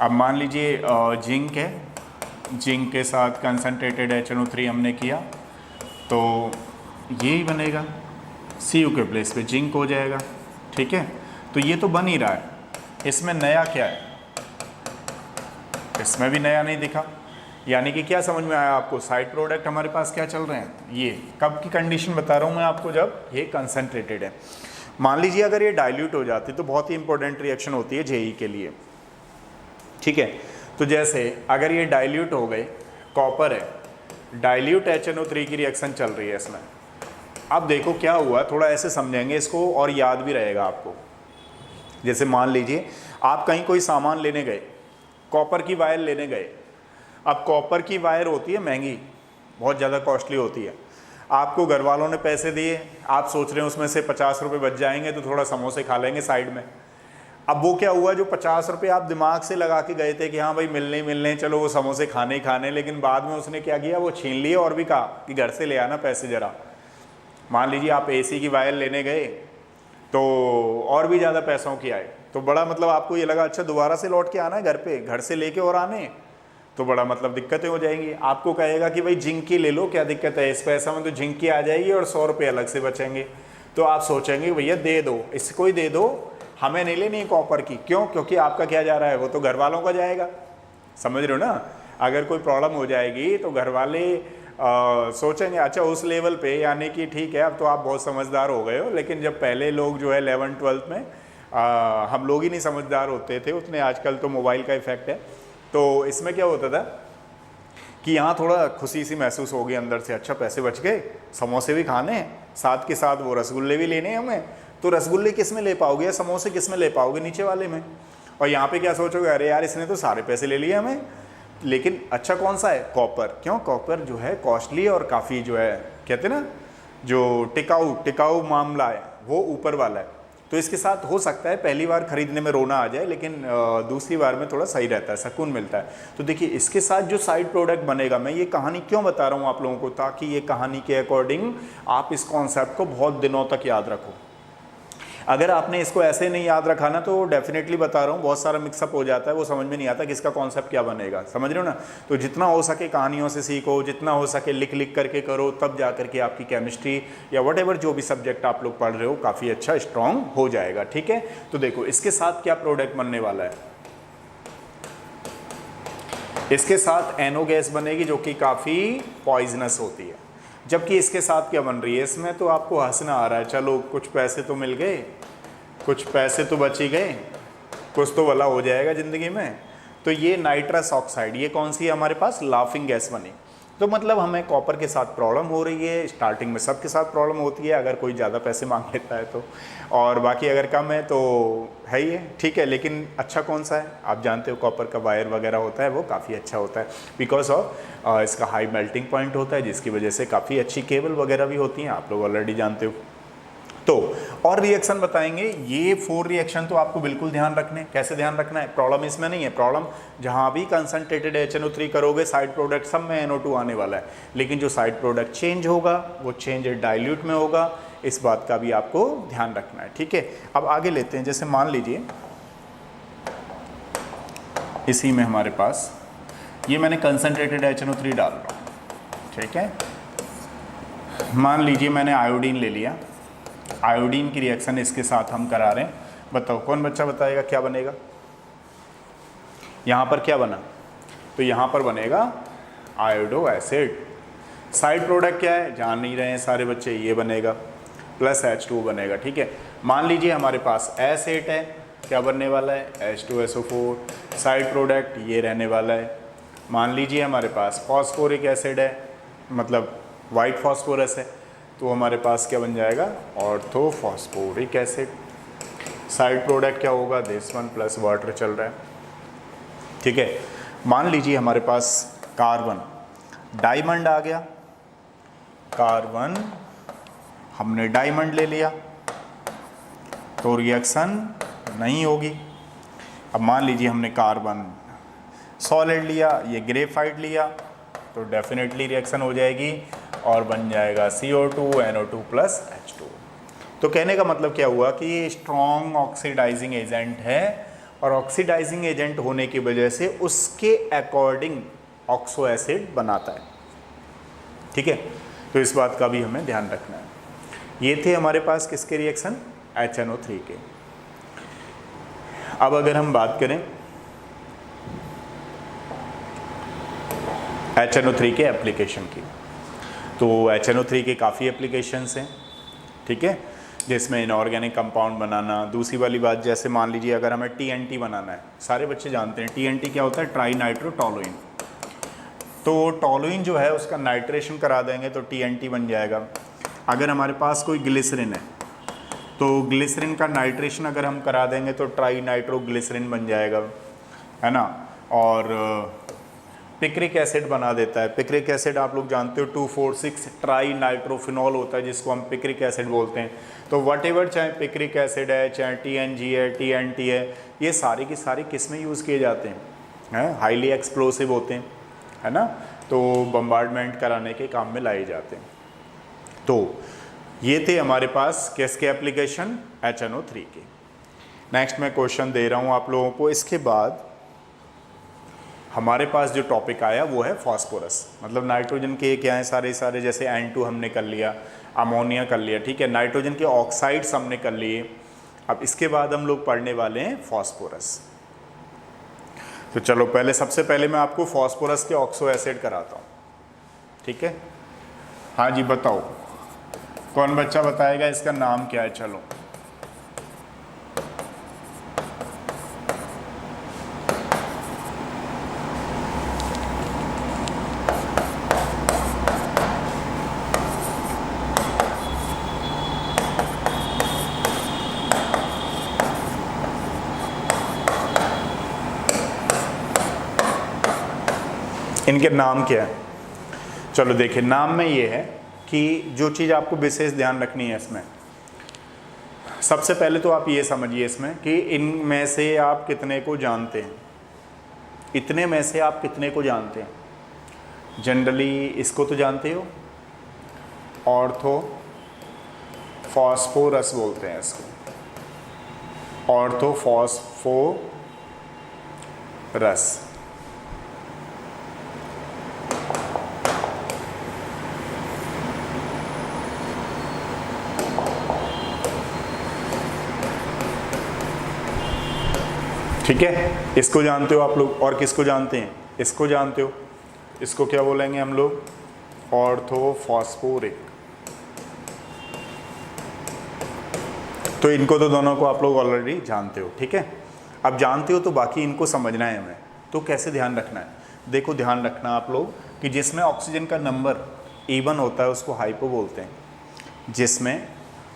अब मान लीजिए जिंक है, जिंक के साथ कंसनट्रेटेड HNO3 हमने किया तो यही बनेगा, Cu के प्लेस पे जिंक हो जाएगा, ठीक है। तो ये तो बन ही रहा है, इसमें नया क्या है? इसमें भी नया नहीं दिखा। यानी कि क्या समझ में आया आपको? साइड प्रोडक्ट हमारे पास क्या चल रहे हैं? ये कब की कंडीशन बता रहा हूँ मैं आपको, जब ये कंसनट्रेटेड है। मान लीजिए अगर ये डाइल्यूट हो जाती तो बहुत ही इंपॉर्टेंट रिएक्शन होती है JEE के लिए, ठीक है। तो जैसे अगर ये डाइल्यूट हो गए, कॉपर है, डाइल्यूट HNO3 की रिएक्शन चल रही है इसमें। अब देखो क्या हुआ, थोड़ा ऐसे समझेंगे इसको और याद भी रहेगा आपको। जैसे मान लीजिए आप कहीं कोई सामान लेने गए, कॉपर की वायर लेने गए। अब कॉपर की वायर होती है महंगी, बहुत ज़्यादा कॉस्टली होती है। आपको घर वालों ने पैसे दिए, आप सोच रहे हैं उसमें से 50 रुपये बच जाएंगे तो थोड़ा समोसे खा लेंगे साइड में। अब वो क्या हुआ, जो 50 रुपये आप दिमाग से लगा के गए थे कि हाँ भाई मिलने मिलने चलो वो समोसे खाने ही खाने, लेकिन बाद में उसने क्या किया, वो छीन लिए और भी कहा कि घर से ले आना पैसे ज़रा। मान लीजिए आप AC की वायर लेने गए तो और भी ज़्यादा पैसों की आए, तो बड़ा मतलब आपको ये लगा अच्छा दोबारा से लौट के आना है घर पे, घर से लेके और आने, तो बड़ा मतलब दिक्कतें हो जाएंगी। आपको कहेगा कि भाई जिंक की ले लो, क्या दिक्कत है, इस पैसा में तो जिंक की आ जाएगी और 100 रुपये अलग से बचेंगे। तो आप सोचेंगे भैया दे दो, इसको ही दे दो, हमें नहीं लेनी कॉपर की। क्यों? क्योंकि आपका क्या जा रहा है, वो तो घर वालों का जाएगा। समझ रहे हो ना? अगर कोई प्रॉब्लम हो जाएगी तो घर वाले सोचेंगे अच्छा उस लेवल पे, यानी कि ठीक है अब तो आप बहुत समझदार हो गए हो, लेकिन जब पहले लोग जो है 11th-12th में हम लोग ही नहीं समझदार होते थे उतने, आजकल तो मोबाइल का इफेक्ट है। तो इसमें क्या होता था कि यहाँ थोड़ा खुशी सी महसूस होगी अंदर से, अच्छा पैसे बच गए, समोसे भी खाने हैं, साथ के साथ वो रसगुल्ले भी लेने हैं हमें। तो रसगुल्ले किस में ले पाओगे या समोसे किस में ले पाओगे, नीचे वाले में। और यहाँ पे क्या सोचोगे, अरे यार इसने तो सारे पैसे ले लिए हमें, लेकिन अच्छा कौन सा है, कॉपर। क्यों? कॉपर जो है कॉस्टली और काफ़ी जो है कहते हैं ना जो टिकाऊ मामला है वो ऊपर वाला है। तो इसके साथ हो सकता है पहली बार खरीदने में रोना आ जाए, लेकिन दूसरी बार में थोड़ा सही रहता है, सुकून मिलता है। तो देखिए इसके साथ जो साइड प्रोडक्ट बनेगा, मैं ये कहानी क्यों बता रहा हूँ आप लोगों को, ताकि ये कहानी के अकॉर्डिंग आप इस कॉन्सेप्ट को बहुत दिनों तक याद रखो। अगर आपने इसको ऐसे नहीं याद रखा ना तो डेफिनेटली बता रहा हूँ बहुत सारा मिक्सअप हो जाता है, वो समझ में नहीं आता कि इसका कॉन्सेप्ट क्या बनेगा। समझ रहे हो ना? तो जितना हो सके कहानियों से सीखो, जितना हो सके लिख लिख करके करो, तब जा करके आपकी केमिस्ट्री या व्हाटएवर जो भी सब्जेक्ट आप लोग पढ़ रहे हो काफ़ी अच्छा स्ट्रॉन्ग हो जाएगा। ठीक है, तो देखो इसके साथ क्या प्रोडक्ट बनने वाला है। इसके साथ NO गैस बनेगी जो कि काफ़ी पॉइजनस होती है, जबकि इसके साथ क्या बन रही है, इसमें तो आपको हंसना आ रहा है, चलो कुछ पैसे तो मिल गए, कुछ पैसे तो बच ही गए, कुछ तो भला हो जाएगा ज़िंदगी में। तो ये नाइट्रस ऑक्साइड, ये कौन सी है हमारे पास, लाफिंग गैस बनी। तो मतलब हमें कॉपर के साथ प्रॉब्लम हो रही है, स्टार्टिंग में सबके साथ प्रॉब्लम होती है अगर कोई ज़्यादा पैसे मांग लेता है तो, और बाकी अगर कम है तो है ही है। ठीक है, लेकिन अच्छा कौन सा है, आप जानते हो कॉपर का वायर वगैरह होता है वो काफ़ी अच्छा होता है, बिकॉज ऑफ इसका हाई मेल्टिंग पॉइंट होता है, जिसकी वजह से काफ़ी अच्छी केबल वगैरह भी होती हैं, आप लोग ऑलरेडी जानते हो। तो और रिएक्शन बताएंगे, ये 4 रिएक्शन तो आपको बिल्कुल ध्यान रखने। कैसे ध्यान रखना है, प्रॉब्लम इसमें नहीं है, प्रॉब्लम जहाँ भी कंसंट्रेटेड HNO3 करोगे साइड प्रोडक्ट सब में NO2 आने वाला है, लेकिन जो साइड प्रोडक्ट चेंज होगा वो चेंज डाइल्यूट में होगा, इस बात का भी आपको ध्यान रखना है। ठीक है, अब आगे लेते हैं। जैसे मान लीजिए इसी में हमारे पास ये मैंने कंसंट्रेटेड HNO3 डाल रहा हूँ। ठीक है, मान लीजिए मैंने आयोडीन ले लिया, आयोडीन की रिएक्शन इसके साथ हम करा रहे हैं। बताओ कौन बच्चा बताएगा क्या बनेगा, यहाँ पर क्या बना, तो यहाँ पर बनेगा आयोडो एसिड। साइड प्रोडक्ट क्या है जान नहीं रहे हैं सारे बच्चे, ये बनेगा प्लस H2 बनेगा। ठीक है, मान लीजिए हमारे पास S8 है, क्या बनने वाला है H2SO4, साइड प्रोडक्ट ये रहने वाला है। मान लीजिए हमारे पास फॉस्फोरिक एसिड है, मतलब वाइट फॉस्फोरस है, तो हमारे पास क्या बन जाएगा ऑर्थोफॉस्फोरिक एसिड। साइड प्रोडक्ट क्या होगा, दिस वन प्लस वाटर चल रहा है। ठीक है, मान लीजिए हमारे पास कार्बन डायमंड आ गया, कार्बन हमने डायमंड ले लिया तो रिएक्शन नहीं होगी। अब मान लीजिए हमने कार्बन सॉलिड लिया, ये ग्रेफाइट लिया, तो डेफिनेटली रिएक्शन हो जाएगी और बन जाएगा CO2 NO2 प्लस H2। तो कहने का मतलब क्या हुआ कि ये स्ट्रॉन्ग ऑक्सीडाइजिंग एजेंट है, और ऑक्सीडाइजिंग एजेंट होने की वजह से उसके अकॉर्डिंग ऑक्सो एसिड बनाता है। ठीक है, तो इस बात का भी हमें ध्यान रखना है। ये थे हमारे पास किसके रिएक्शन, HNO3 के। अब अगर हम बात करें HNO3 के एप्लीकेशन की, तो HNO3 के काफ़ी एप्लीकेशंस हैं। ठीक है, जिसमें इनऑर्गेनिक कंपाउंड बनाना। दूसरी वाली बात, जैसे मान लीजिए अगर हमें TNT बनाना है, सारे बच्चे जानते हैं TNT क्या होता है, ट्राई नाइट्रोटोलुइन। तो टॉलुइन जो है उसका नाइट्रेशन करा देंगे तो TNT बन जाएगा। अगर हमारे पास कोई ग्लिसरिन है तो ग्लिसरिन का नाइट्रेशन अगर हम करा देंगे तो ट्राई नाइट्रोग्लिसरिन बन जाएगा, है ना। और पिक्रिक एसिड बना देता है। पिक्रिक एसिड आप लोग जानते हो 2,4,6 ट्राई नाइट्रोफिनॉल होता है जिसको हम पिक्रिक एसिड बोलते हैं। तो वटेवर चाहे पिक्रिक एसिड है, चाहे TNG है, TNT है, ये सारी की सारी किस में यूज़ किए जाते हैं, हाईली एक्सप्लोसिव होते हैं, है ना। तो बम्बार्डमेंट कराने के काम में लाए जाते हैं। तो ये थे हमारे पास किसके एप्लीकेशन, HNO3 के। नेक्स्ट मैं क्वेश्चन दे रहा हूँ आप लोगों को। इसके बाद हमारे पास जो टॉपिक आया वो है फॉस्फोरस। मतलब नाइट्रोजन के क्या है सारे जैसे N2 हमने कर लिया, अमोनिया कर लिया, ठीक है, नाइट्रोजन के ऑक्साइड्स हमने कर लिए। अब इसके बाद हम लोग पढ़ने वाले हैं फॉस्फोरस। तो चलो पहले सबसे पहले मैं आपको फॉस्फोरस के ऑक्सो एसिड कराता हूँ, ठीक है। हाँ जी बताओ, कौन बच्चा बताएगा इसका नाम क्या है। चलो इनके नाम क्या है। चलो देखिए, नाम में ये है कि जो चीज़ आपको विशेष ध्यान रखनी है इसमें, सबसे पहले तो आप ये समझिए इसमें कि इनमें से आप कितने को जानते हैं। इतने में से आप कितने को जानते हैं। जनरली इसको तो जानते हो, ऑर्थो फॉस्फोरस बोलते हैं इसको, ऑर्थो फॉस्फोरस। ठीक है, इसको जानते हो आप लोग। और किसको जानते हैं, इसको जानते हो, इसको क्या बोलेंगे हम लोग, ऑर्थोफॉस्फोरिक। तो इनको तो दोनों को आप लोग ऑलरेडी जानते हो, ठीक है। अब जानते हो तो बाकी इनको समझना है हमें। तो कैसे ध्यान रखना है, देखो ध्यान रखना आप लोग कि जिसमें ऑक्सीजन का नंबर इवन होता है उसको हाइपो बोलते हैं। जिसमें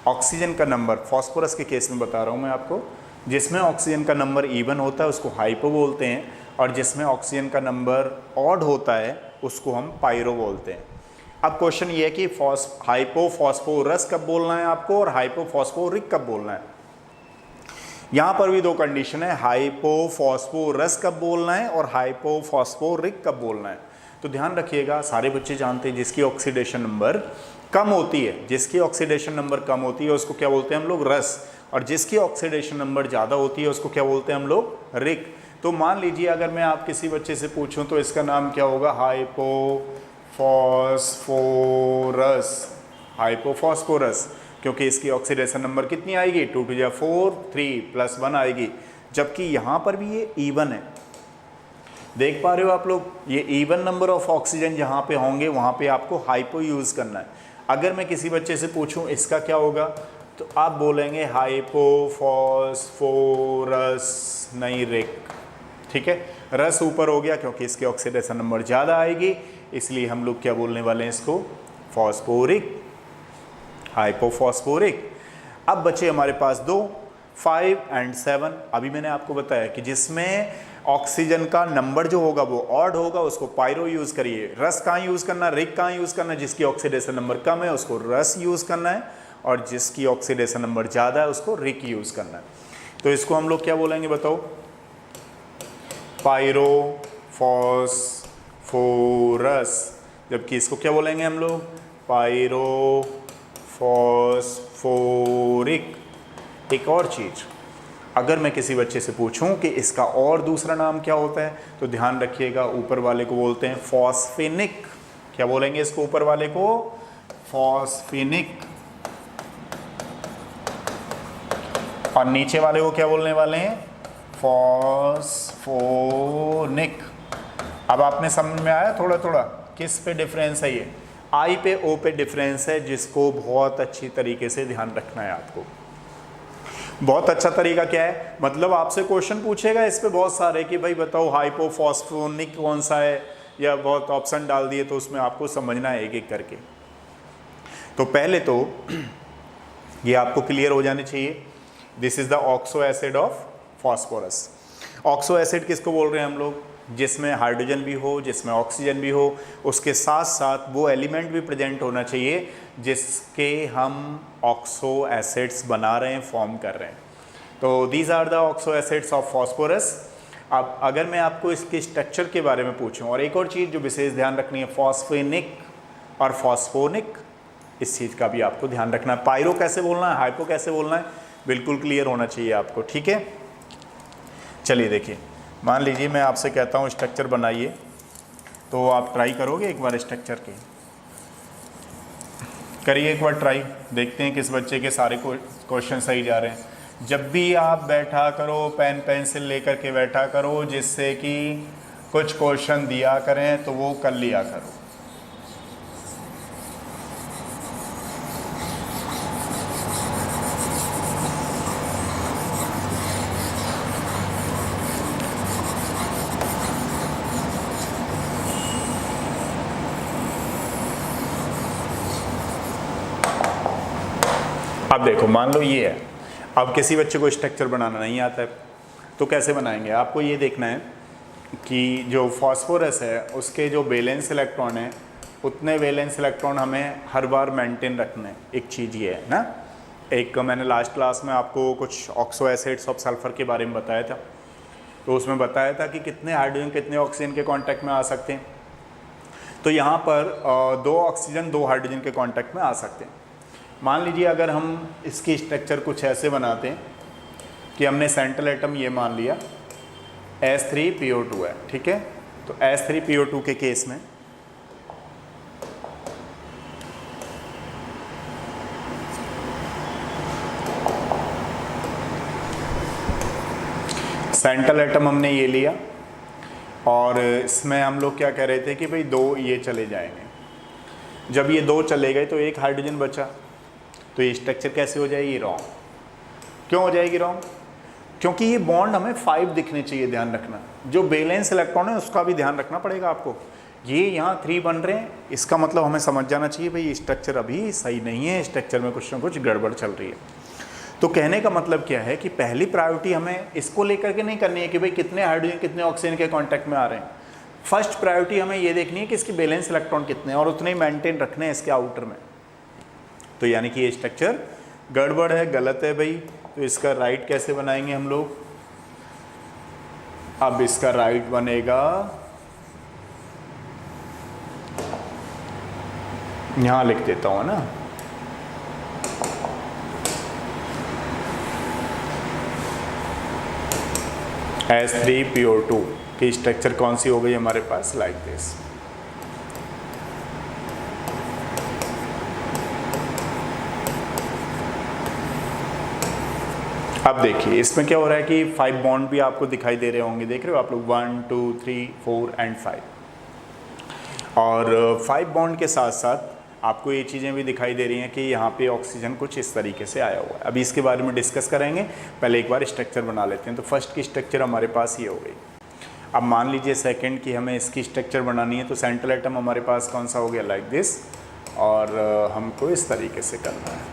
ऑक्सीजन का नंबर, फास्फोरस के केस में बता रहा हूँ मैं आपको, जिसमें ऑक्सीजन का नंबर इवन होता है उसको हाइपो बोलते हैं, और जिसमें ऑक्सीजन का नंबर ऑड होता है उसको हम पायरो बोलते हैं। अब क्वेश्चन ये है कि हाइपोफॉस्फोरस कब बोलना है आपको और हाइपोफॉस्फोरिक कब बोलना है। यहाँ पर भी दो कंडीशन है, हाइपोफॉस्फोरस कब बोलना है और हाइपोफॉस्फोरिक कब बोलना है। तो ध्यान रखिएगा, सारे बच्चे जानते हैं जिसकी ऑक्सीडेशन नंबर कम होती है, जिसकी ऑक्सीडेशन नंबर कम होती है उसको क्या बोलते हैं हम लोग, रस, और जिसकी ऑक्सीडेशन नंबर ज़्यादा होती है उसको क्या बोलते हैं हम लोग, रिक। तो मान लीजिए अगर मैं आप किसी बच्चे से पूछूं तो इसका नाम क्या होगा, हाइपोफॉस्फोरस, क्योंकि इसकी ऑक्सीडेशन नंबर कितनी आएगी, 2 to 4, 3 + 1 आएगी। जबकि यहाँ पर भी ये इवन है, देख पा रहे हो आप लोग, ये इवन नंबर ऑफ ऑक्सीजन जहाँ पे होंगे वहाँ पे आपको हाइपो यूज़ करना है। अगर मैं किसी बच्चे से पूछूं इसका क्या होगा तो आप बोलेंगे हाइपोफॉस्फोरस, नहीं रिक, ठीक है। रस ऊपर हो गया क्योंकि इसके ऑक्सीडेशन नंबर ज़्यादा आएगी, इसलिए हम लोग क्या बोलने वाले हैं इसको, फॉस्फोरिक, हाइपोफॉस्फोरिक। अब बचे हमारे पास दो, 5 और 7। अभी मैंने आपको बताया कि जिसमें ऑक्सीजन का नंबर जो होगा वो ऑड होगा उसको पायरो यूज़ करिए। रस कहाँ यूज़ करना है, रिक कहाँ यूज़ करना है, जिसकी ऑक्सीडेशन नंबर कम है उसको रस यूज़ करना है, और जिसकी ऑक्सीडेशन नंबर ज़्यादा है उसको रिक यूज़ करना है। तो इसको हम लोग क्या बोलेंगे बताओ, पायरोफॉस्फोरस, जबकि इसको क्या बोलेंगे हम लोग, पायरोफॉस्फोरिक। एक और चीज़, अगर मैं किसी बच्चे से पूछूं कि इसका और दूसरा नाम क्या होता है तो ध्यान रखिएगा, ऊपर वाले को बोलते हैं फॉस्फेनिक। क्या बोलेंगे इसको, ऊपर वाले को फॉस्फेनिक, और नीचे वाले को क्या बोलने वाले हैं, फॉस्फोनिक। अब आपने समझ में आया थोड़ा थोड़ा किस पे डिफरेंस है, ये आई पे ओ पे डिफरेंस है, जिसको बहुत अच्छी तरीके से ध्यान रखना है आपको। बहुत अच्छा तरीका क्या है, मतलब आपसे क्वेश्चन पूछेगा इस पे बहुत सारे कि भाई बताओ हाइपोफॉस्फोनिक कौन सा है, या बहुत ऑप्शन डाल दिए, तो उसमें आपको समझना है एक एक करके। तो पहले तो ये आपको क्लियर हो जाने चाहिए, this is the oxo acid of phosphorus. Oxo acid किसको बोल रहे हैं हम लोग? जिसमें हाइड्रोजन भी हो, जिसमें ऑक्सीजन भी हो, उसके साथ साथ वो एलिमेंट भी प्रेजेंट होना चाहिए जिसके हम ऑक्सो एसिड्स बना रहे हैं, फॉर्म कर रहे हैं। तो these are the oxo acids of phosphorus. अब अगर मैं आपको इसके स्ट्रक्चर के बारे में पूछूं, और एक और चीज़ जो विशेष ध्यान रखनी है, फॉस्फेनिक और फॉस्फोनिक, इस चीज़ का भी आपको ध्यान रखना है। पायरो कैसे बोलना है, हाइपो कैसे बोलना है, बिल्कुल क्लियर होना चाहिए आपको, ठीक है। चलिए देखिए, मान लीजिए मैं आपसे कहता हूँ स्ट्रक्चर बनाइए, तो आप ट्राई करोगे एक बार स्ट्रक्चर के? करिए एक बार ट्राई, देखते हैं किस बच्चे के सारे क्वेश्चन सही जा रहे हैं। जब भी आप बैठा करो, पेन पेंसिल लेकर के बैठा करो, जिससे कि कुछ क्वेश्चन दिया करें तो वो कर लिया करो। अब देखो, मान लो ये है, अब किसी बच्चे को स्ट्रक्चर बनाना नहीं आता है तो कैसे बनाएंगे? आपको ये देखना है कि जो फॉस्फोरस है उसके जो वैलेंस इलेक्ट्रॉन है, उतने वैलेंस इलेक्ट्रॉन हमें हर बार मेंटेन रखना है। एक चीज़ ये है ना, एक मैंने लास्ट क्लास में आपको कुछ ऑक्सो एसिड्स ऑफ सल्फर के बारे में बताया था, तो उसमें बताया था कि कितने हाइड्रोजन कितने ऑक्सीजन के कांटेक्ट में आ सकते हैं। तो यहाँ पर 2 ऑक्सीजन 2 हाइड्रोजन के कांटेक्ट में आ सकते हैं। मान लीजिए अगर हम इसकी स्ट्रक्चर कुछ ऐसे बनाते हैं कि हमने सेंट्रल एटम ये मान लिया H3PO2 है, ठीक है। तो H3PO2 के केस में सेंट्रल एटम हमने ये लिया, और इसमें हम लोग क्या कह रहे थे कि भाई 2 ये चले जाएंगे। जब ये 2 चले गए तो एक हाइड्रोजन बचा, तो ये स्ट्रक्चर कैसे हो जाएगी? रॉन्ग। क्यों हो जाएगी रॉन्ग? क्योंकि ये बॉन्ड हमें 5 दिखने चाहिए, ध्यान रखना। जो वैलेंस इलेक्ट्रॉन है उसका भी ध्यान रखना पड़ेगा आपको। ये यहाँ 3 बन रहे हैं, इसका मतलब हमें समझ जाना चाहिए भाई ये स्ट्रक्चर अभी सही नहीं है, स्ट्रक्चर में कुछ ना कुछ गड़बड़ चल रही है। तो कहने का मतलब क्या है कि पहली प्रायोरिटी हमें इसको लेकर के नहीं करनी है कि भाई कितने हाइड्रोजन कितने ऑक्सीजन के कॉन्टैक्ट में आ रहे हैं। फर्स्ट प्रायोरिटी हमें ये देखनी है कि इसके वैलेंस इलेक्ट्रॉन कितने हैं, और उतने ही मेंटेन रखने हैं इसके आउटर में। तो यानी कि ये स्ट्रक्चर गड़बड़ है, गलत है भाई। तो इसका राइट कैसे बनाएंगे हम लोग? अब इसका राइट बनेगा, यहां लिख देता हूं ना, H3PO2 की स्ट्रक्चर कौन सी हो गई हमारे पास? Like this. अब देखिए इसमें क्या हो रहा है कि 5 बॉन्ड भी आपको दिखाई दे रहे होंगे, देख रहे हो आप लोग, 1 2 3 4 एंड 5। और 5 बॉन्ड के साथ साथ आपको ये चीज़ें भी दिखाई दे रही हैं कि यहाँ पे ऑक्सीजन कुछ इस तरीके से आया हुआ है। अभी इसके बारे में डिस्कस करेंगे, पहले एक बार स्ट्रक्चर बना लेते हैं। तो फर्स्ट की स्ट्रक्चर हमारे पास ये हो गई। अब मान लीजिए सेकंड की हमें इसकी स्ट्रक्चर बनानी है, तो सेंट्रल एटम हमारे पास कौन सा हो गया? Like this. और हमको इस तरीके से करना है।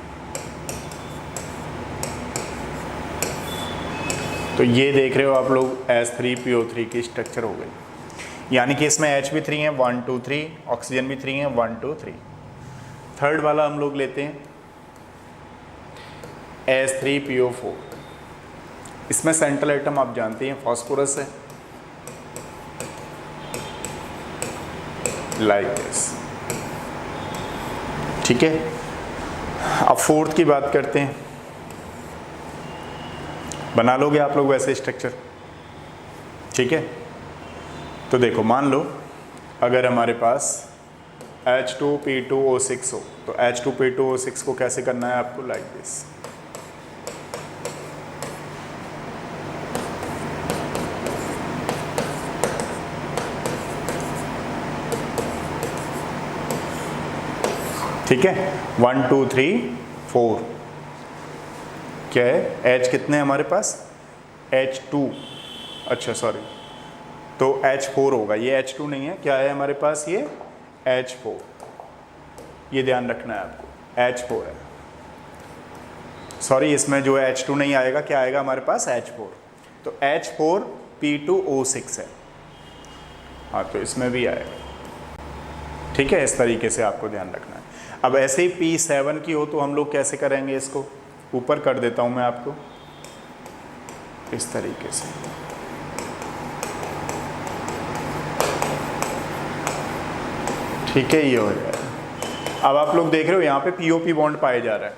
तो ये देख रहे हो आप लोग, H3PO3 की स्ट्रक्चर हो गई। यानी कि इसमें H भी 3 है, 1 2 3, ऑक्सीजन भी 3 है, 1 2 3। थर्ड वाला हम लोग लेते हैं H3PO4। इसमें सेंट्रल एटम आप जानते हैं फॉस्फोरस है, लाइक दिस, ठीक है। अब फोर्थ की बात करते हैं, बना लोगे आप लोग वैसे स्ट्रक्चर, ठीक है। तो देखो मान लो अगर हमारे पास H2P2O6 हो, तो H2P2O6 को कैसे करना है आपको? Like this. ठीक है, 1 2 3 4 क्या है? H कितने हैं हमारे पास? H2, अच्छा सॉरी, तो H4 होगा, ये H2 नहीं है, क्या है हमारे पास, ये H4, ये ध्यान रखना है आपको, H4 है, सॉरी इसमें जो H2 नहीं आएगा, क्या आएगा हमारे पास, H4, तो H4P2O6 है, हाँ तो इसमें भी आएगा, ठीक है। इस तरीके से आपको ध्यान रखना है। अब ऐसे ही P7 की हो तो हम लोग कैसे करेंगे, इसको ऊपर कर देता हूँ मैं आपको इस तरीके से, ठीक है, ये हो जाएगा। अब आप लोग देख रहे हो यहाँ पे POP बॉन्ड पाया जा रहा है,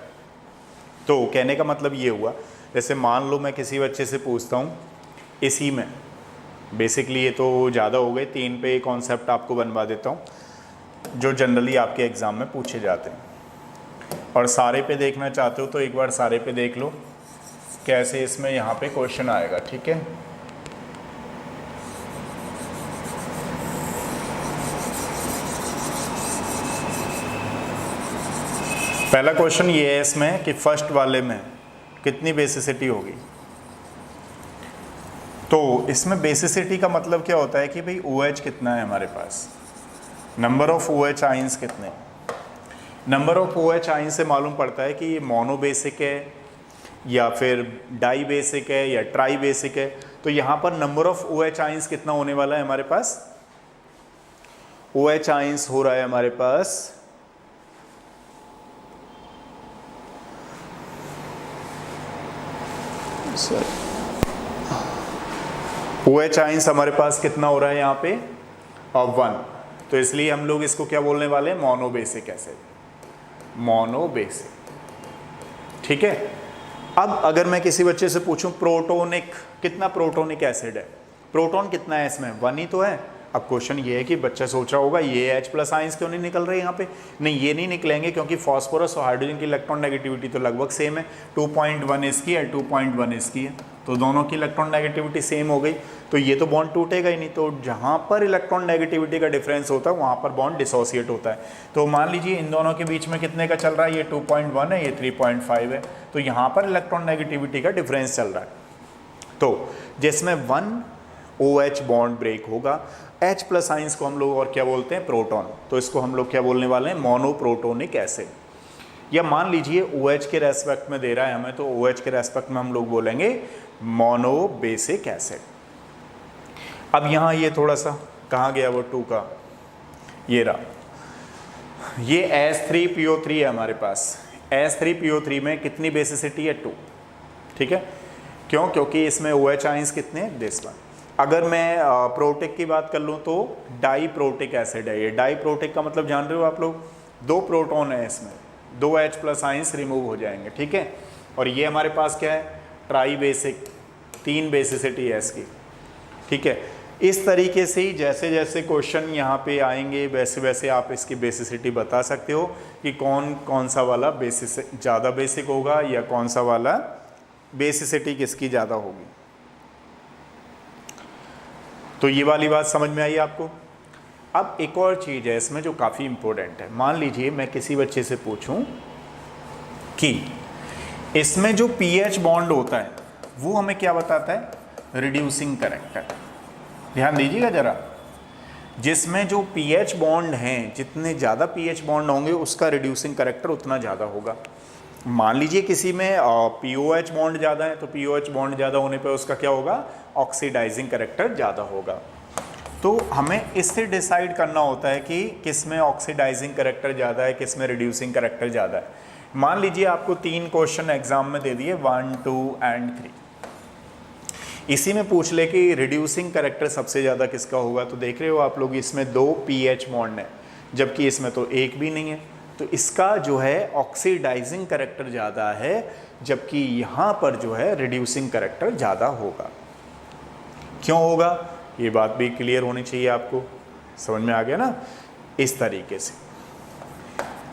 तो कहने का मतलब ये हुआ, जैसे मान लो मैं किसी बच्चे से पूछता हूँ इसी में, बेसिकली ये तो ज़्यादा हो गए, 3 पे कॉन्सेप्ट आपको बनवा देता हूँ जो जनरली आपके एग्ज़ाम में पूछे जाते हैं, और सारे पे देखना चाहते हो तो एक बार सारे पे देख लो कैसे इसमें यहाँ पे क्वेश्चन आएगा, ठीक है। पहला क्वेश्चन ये है इसमें कि फर्स्ट वाले में कितनी बेसिसिटी होगी, तो इसमें बेसिसिटी का मतलब क्या होता है कि भाई OH कितना है हमारे पास, नंबर ऑफ OH आइंस कितने, नंबर ऑफ OH आइंस से मालूम पड़ता है कि ये मोनो बेसिक है या फिर डाई बेसिक है या ट्राई बेसिक है। तो यहाँ पर नंबर ऑफ OH आइंस कितना होने वाला है हमारे पास, OH आइंस हो रहा है हमारे पास OH आइंस हमारे पास कितना हो रहा है यहाँ पे, 1, तो इसलिए हम लोग इसको क्या बोलने वाले हैं, मोनोबेसिक एसिड, मोनोबेसिक, ठीक है। अब अगर मैं किसी बच्चे से पूछूं प्रोटोनिक, कितना प्रोटोनिक एसिड है, प्रोटॉन कितना है इसमें, 1 ही तो है। अब क्वेश्चन ये है कि बच्चा सोच रहा होगा ये H+ आइंस क्यों नहीं निकल रहे यहाँ पे, नहीं ये नहीं निकलेंगे क्योंकि फॉस्फोरस और हाइड्रोजन की इलेक्ट्रॉन नेगेटिविटी तो लगभग सेम है, 2.1 इसकी है, 2.1 इसकी है, तो दोनों की इलेक्ट्रॉन नेगेटिविटी सेम हो गई, तो ये तो बॉन्ड टूटेगा ही नहीं। तो जहाँ पर इलेक्ट्रॉन नेगेटिविटी का डिफरेंस होता है वहाँ पर बॉन्ड डिसोसिएट होता है। तो मान लीजिए इन दोनों के बीच में कितने का चल रहा है, ये 2.1 है, ये 3.5 है, तो यहाँ पर इलेक्ट्रॉन नेगेटिविटी का डिफरेंस चल रहा है। तो जिसमें 1 OH बॉन्ड ब्रेक होगा, H+ आइंस को हम लोग और क्या बोलते हैं, प्रोटॉन, तो इसको हम लोग क्या बोलने वाले हैं, मोनोप्रोटोनिक एसिड। या मान लीजिए OH के रेस्पेक्ट में दे रहा है हमें, तो OH के रेस्पेक्ट में हम लोग बोलेंगे मोनोबेसिक एसिड। अब यहाँ ये थोड़ा सा कहाँ गया वो 2 का, ये रहा, ये H3PO3 है हमारे पास, H3PO3 में कितनी बेसिसिटी है, 2, ठीक है। क्यों, क्योंकि इसमें OH आइंस कितने हैं, दिस वन। अगर मैं प्रोटिक की बात कर लूँ तो डाई प्रोटिक एसिड है ये, डाई प्रोटिक का मतलब जान रहे हो आप लोग, 2 प्रोटॉन है इसमें, 2 H+ आइंस रिमूव हो जाएंगे, ठीक है। और ये हमारे पास क्या है, ट्राई बेसिक, 3 बेसिसिटी है इसकी, ठीक है। इस तरीके से ही जैसे जैसे क्वेश्चन यहाँ पे आएंगे वैसे वैसे आप इसकी बेसिसिटी बता सकते हो कि कौन कौन सा वाला बेसिस ज़्यादा बेसिक होगा या कौन सा वाला बेसिसिटी किसकी ज़्यादा होगी। तो ये वाली बात समझ में आई आपको। अब एक और चीज़ है इसमें जो काफ़ी इम्पोर्टेंट है, मान लीजिए मैं किसी बच्चे से पूछूं कि इसमें जो pH बॉन्ड होता है वो हमें क्या बताता है, रिड्यूसिंग कैरेक्टर। ध्यान दीजिएगा ज़रा, जिसमें जो pH बॉन्ड हैं, जितने ज़्यादा pH बॉन्ड होंगे उसका रिड्यूसिंग कैरेक्टर उतना ज़्यादा होगा। मान लीजिए किसी में POH बॉन्ड ज़्यादा है, तो POH बॉन्ड ज़्यादा होने पे उसका क्या होगा, ऑक्सीडाइजिंग कैरेक्टर ज़्यादा होगा। तो हमें इससे डिसाइड करना होता है कि किस में ऑक्सीडाइजिंग कैरेक्टर ज़्यादा है, किस में रिड्यूसिंग कैरेक्टर ज़्यादा है। मान लीजिए आपको 3 क्वेश्चन एग्जाम में दे दिए, 1, 2 एंड 3, इसी में पूछ ले कि रिड्यूसिंग कैरेक्टर सबसे ज़्यादा किसका होगा। तो देख रहे हो आप लोग इसमें 2 pH बॉन्ड है जबकि इसमें तो एक भी नहीं है, तो इसका जो है ऑक्सीडाइजिंग कैरेक्टर ज़्यादा है, जबकि यहाँ पर जो है रिड्यूसिंग कैरेक्टर ज़्यादा होगा। क्यों होगा, ये बात भी क्लियर होनी चाहिए आपको, समझ में आ गया ना। इस तरीके से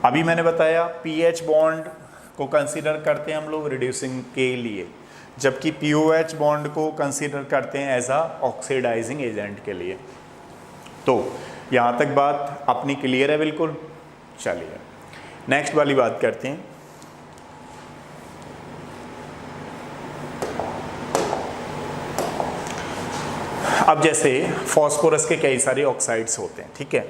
अभी मैंने बताया pH बॉन्ड को कंसीडर करते हैं हम लोग रिड्यूसिंग के लिए, जबकि POH बॉन्ड को कंसीडर करते हैं एज आ ऑक्सीडाइजिंग एजेंट के लिए। तो यहाँ तक बात अपनी क्लियर है बिल्कुल। चलिए नेक्स्ट वाली बात करते हैं। अब जैसे फॉस्फोरस के कई सारे ऑक्साइड्स होते हैं, ठीक है,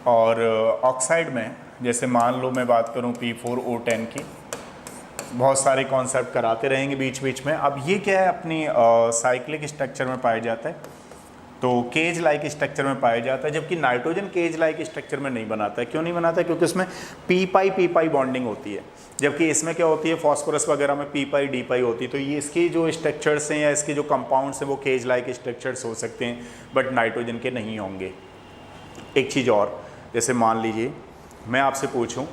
और ऑक्साइड में जैसे मान लो मैं बात करूं P4O10 की, बहुत सारे कॉन्सेप्ट कराते रहेंगे बीच बीच में। अब ये क्या है, अपनी साइक्लिक स्ट्रक्चर में पाया जाता है, तो केज लाइक स्ट्रक्चर में पाया जाता है, जबकि नाइट्रोजन केज लाइक स्ट्रक्चर में नहीं बनाता है। क्यों नहीं बनाता है? क्योंकि उसमें पी पाई बॉन्डिंग होती है, जबकि इसमें क्या होती है, फॉस्फोरस वगैरह में पी पाई होती है। तो ये इसकी जो स्ट्रक्चर्स हैं या इसके जो कंपाउंड्स हैं वो केज लाइक स्ट्रक्चर्स हो सकते हैं, बट नाइट्रोजन के नहीं होंगे। एक चीज़ और, जैसे मान लीजिए मैं आपसे पूछूं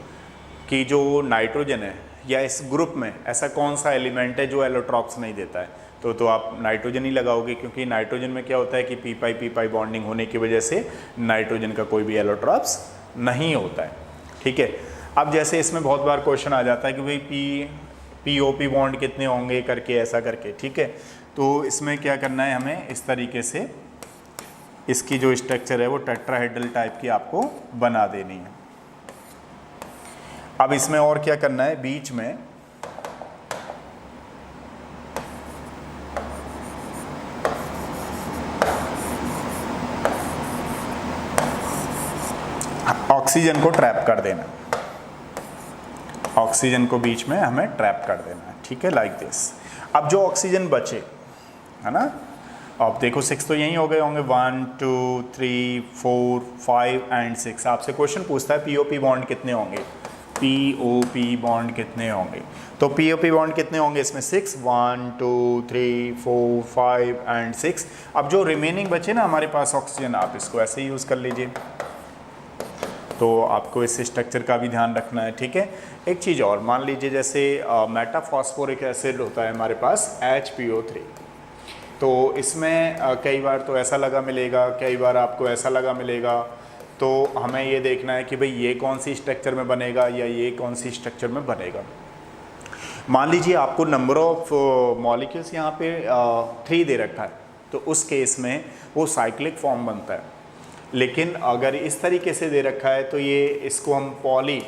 कि जो नाइट्रोजन है या इस ग्रुप में ऐसा कौन सा एलिमेंट है जो एलोट्रॉप्स नहीं देता है, तो आप नाइट्रोजन ही लगाओगे, क्योंकि नाइट्रोजन में क्या होता है कि पी पाई बॉन्डिंग होने की वजह से नाइट्रोजन का कोई भी एलोट्रॉप्स नहीं होता है, ठीक है। अब जैसे इसमें बहुत बार क्वेश्चन आ जाता है कि भाई POP बॉन्ड कितने होंगे करके, ऐसा करके, ठीक है। तो इसमें क्या करना है, हमें इस तरीके से इसकी जो स्ट्रक्चर है वो टेट्राहेड्रल टाइप की आपको बना देनी है। अब इसमें और क्या करना है, बीच में ऑक्सीजन को ट्रैप कर देना, ऑक्सीजन को बीच में हमें ट्रैप कर देना है, ठीक है, लाइक दिस। अब जो ऑक्सीजन बचे, है ना, अब देखो 6 तो यही हो गए होंगे, 1 2 3 4 5 एंड 6। आपसे क्वेश्चन पूछता है POP बॉन्ड कितने होंगे, POP बॉन्ड कितने होंगे, तो POP बॉन्ड कितने होंगे इसमें 6, 1 2 3 4 5 एंड 6। अब जो रिमेनिंग बचे ना हमारे पास ऑक्सीजन, आप इसको ऐसे ही यूज़ कर लीजिए। तो आपको इस स्ट्रक्चर का भी ध्यान रखना है, ठीक है। एक चीज़ और, मान लीजिए जैसे मेटाफॉस्फोरिक एसिड होता है हमारे पास HPO3, तो इसमें कई बार तो ऐसा लगा मिलेगा, कई बार आपको ऐसा लगा मिलेगा। तो हमें ये देखना है कि भाई ये कौन सी स्ट्रक्चर में बनेगा या ये कौन सी स्ट्रक्चर में बनेगा। मान लीजिए आपको नंबर ऑफ मॉलिक्यूल्स यहाँ पे 3 दे रखा है, तो उस केस में वो साइक्लिक फॉर्म बनता है। लेकिन अगर इस तरीके से दे रखा है तो ये, इसको हम पॉली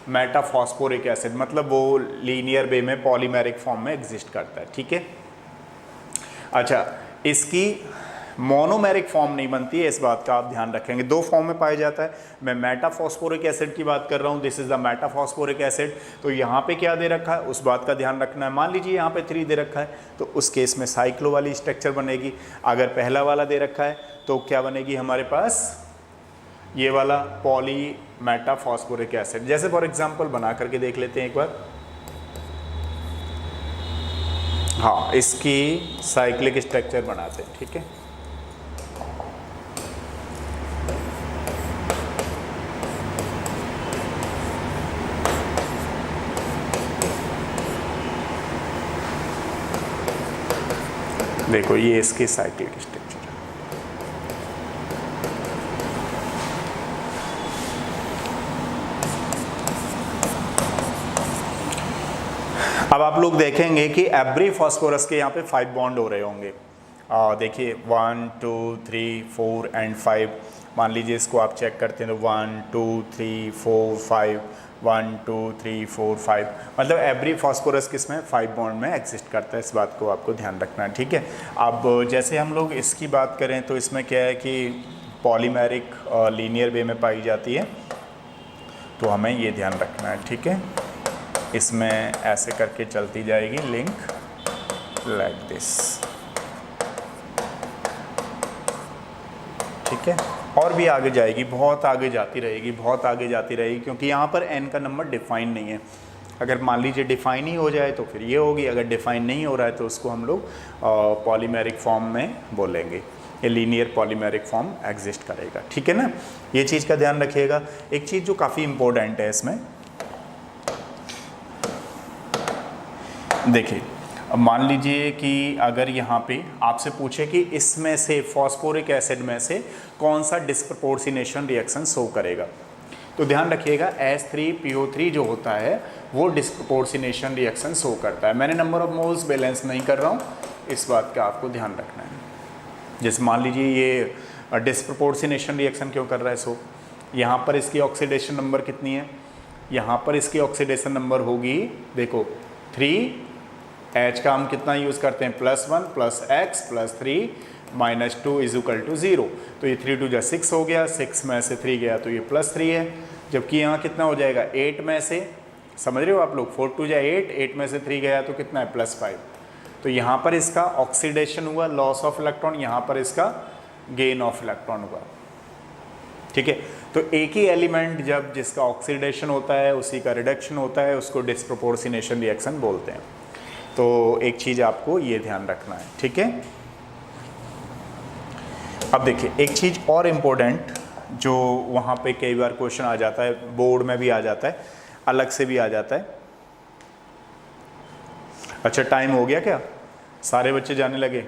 मेटाफॉस्फोरिक एसिड, मतलब वो लीनियर वे में पॉलीमेरिक फॉर्म में एग्जिस्ट करता है, ठीक है। अच्छा, इसकी मोनोमेरिक फॉर्म नहीं बनती है, इस बात का आप ध्यान रखेंगे। 2 फॉर्म में पाया जाता है। मैं मेटाफॉस्फोरिक एसिड की बात कर रहा हूँ, this is the metaphosphoric acid. तो यहाँ पे क्या दे रखा है उस बात का ध्यान रखना है। मान लीजिए यहाँ पे 3 दे रखा है, तो उस केस में साइक्लो वाली स्ट्रक्चर बनेगी। अगर पहला वाला दे रखा है तो क्या बनेगी हमारे पास, ये वाला पॉली मेटाफॉस्फोरिक एसिड। जैसे फॉर एग्जाम्पल बना करके देख लेते हैं एक बार। हाँ, इसकी साइक्लिक स्ट्रक्चर बनाते हैं, ठीक है। देखो ये इसकी साइक्लिक स्ट्रक्चर है। अब आप लोग देखेंगे कि एवरी फॉस्फोरस के यहाँ पे 5 बॉन्ड हो रहे होंगे। देखिए 1 2 3 4 एंड 5। मान लीजिए इसको आप चेक करते हैं तो 1 2 3 4 5, 1 2 3 4 5, मतलब एवरी फॉस्फोरस किसमें 5 बॉन्ड में एग्जिस्ट करता है। इस बात को आपको ध्यान रखना है, ठीक है। अब जैसे हम लोग इसकी बात करें तो इसमें क्या है कि पॉलीमेरिक लीनियर वे में पाई जाती है, तो हमें ये ध्यान रखना है, ठीक है। इसमें ऐसे करके चलती जाएगी लिंक लाइक दिस, ठीक है। और भी आगे जाएगी, बहुत आगे जाती रहेगी, बहुत आगे जाती रहेगी, क्योंकि यहाँ पर n का नंबर डिफाइन नहीं है। अगर मान लीजिए डिफाइन ही हो जाए तो फिर ये होगी, अगर डिफाइन नहीं हो रहा है तो उसको हम लोग पॉलीमेरिक फॉर्म में बोलेंगे। ये लीनियर पॉलीमेरिक फॉर्म एग्जिस्ट करेगा, ठीक है ना। ये चीज़ का ध्यान रखिएगा। एक चीज़ जो काफ़ी इम्पोर्टेंट है इसमें, देखिए अब मान लीजिए कि अगर यहाँ पे आपसे पूछे कि इसमें से फॉस्फोरिक एसिड में से कौन सा डिस्प्रपोर्शनेशन रिएक्शन शो करेगा, तो ध्यान रखिएगा H3PO3 जो होता है वो डिस्प्रपोर्शनेशन रिएक्शन शो करता है। मैंने नंबर ऑफ मोल्स बैलेंस नहीं कर रहा हूँ, इस बात का आपको ध्यान रखना है। जैसे मान लीजिए ये डिस्प्रपोर्शनेशन रिएक्शन क्यों कर रहा है, सो यहाँ पर इसकी ऑक्सीडेशन नंबर कितनी है, यहाँ पर इसकी ऑक्सीडेशन नंबर होगी, देखो 3, H का हम कितना यूज़ करते हैं +1 + X + 3 -2 इज इक्वल टू 0। तो ये 3 2 जा 6 हो गया, 6 में से 3 गया तो ये +3 है, जबकि यहाँ कितना हो जाएगा 8 में से, समझ रहे हो आप लोग, 4 2 जा 8, 8 में से 3 गया तो कितना है +5। तो यहाँ पर इसका ऑक्सीडेशन हुआ, लॉस ऑफ इलेक्ट्रॉन, यहाँ पर इसका गेन ऑफ इलेक्ट्रॉन हुआ। ठीक है, तो एक ही एलिमेंट जब जिसका ऑक्सीडेशन होता है उसी का रिडक्शन होता है, उसको डिस्प्रोपोर्शनेशन रिएक्शन बोलते हैं। तो एक चीज़ आपको ये ध्यान रखना है, ठीक है। अब देखिए एक चीज़ और इम्पोर्टेंट जो वहाँ पे कई बार क्वेश्चन आ जाता है, बोर्ड में भी आ जाता है, अलग से भी आ जाता है। अच्छा टाइम हो गया क्या, सारे बच्चे जाने लगे?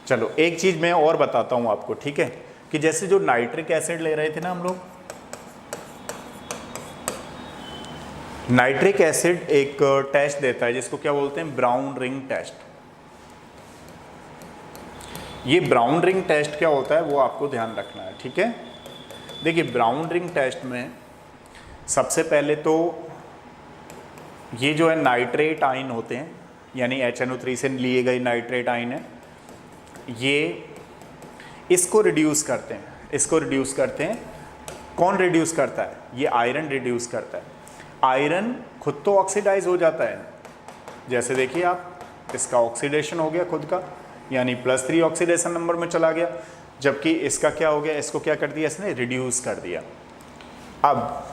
चलो एक चीज़ मैं और बताता हूँ आपको, ठीक है, कि जैसे जो नाइट्रिक एसिड ले रहे थे ना हम लोग, नाइट्रिक एसिड एक टेस्ट देता है जिसको क्या बोलते हैं, ब्राउन रिंग टेस्ट। ये ब्राउन रिंग टेस्ट क्या होता है वो आपको ध्यान रखना है, ठीक है। देखिए ब्राउन रिंग टेस्ट में सबसे पहले तो ये जो है नाइट्रेट आयन होते हैं, यानी HNO3 से लिए गए नाइट्रेट आयन है, ये इसको रिड्यूस करते हैं, इसको रिड्यूस करते हैं। कौन रिड्यूस करता है? ये आयरन रिड्यूस करता है। आयरन खुद तो ऑक्सीडाइज हो जाता है, जैसे देखिए आप, इसका ऑक्सीडेशन हो गया खुद का, यानी +3 ऑक्सीडेशन नंबर में चला गया, जबकि इसका क्या हो गया, इसको क्या कर दिया इसने, रिड्यूस कर दिया। अब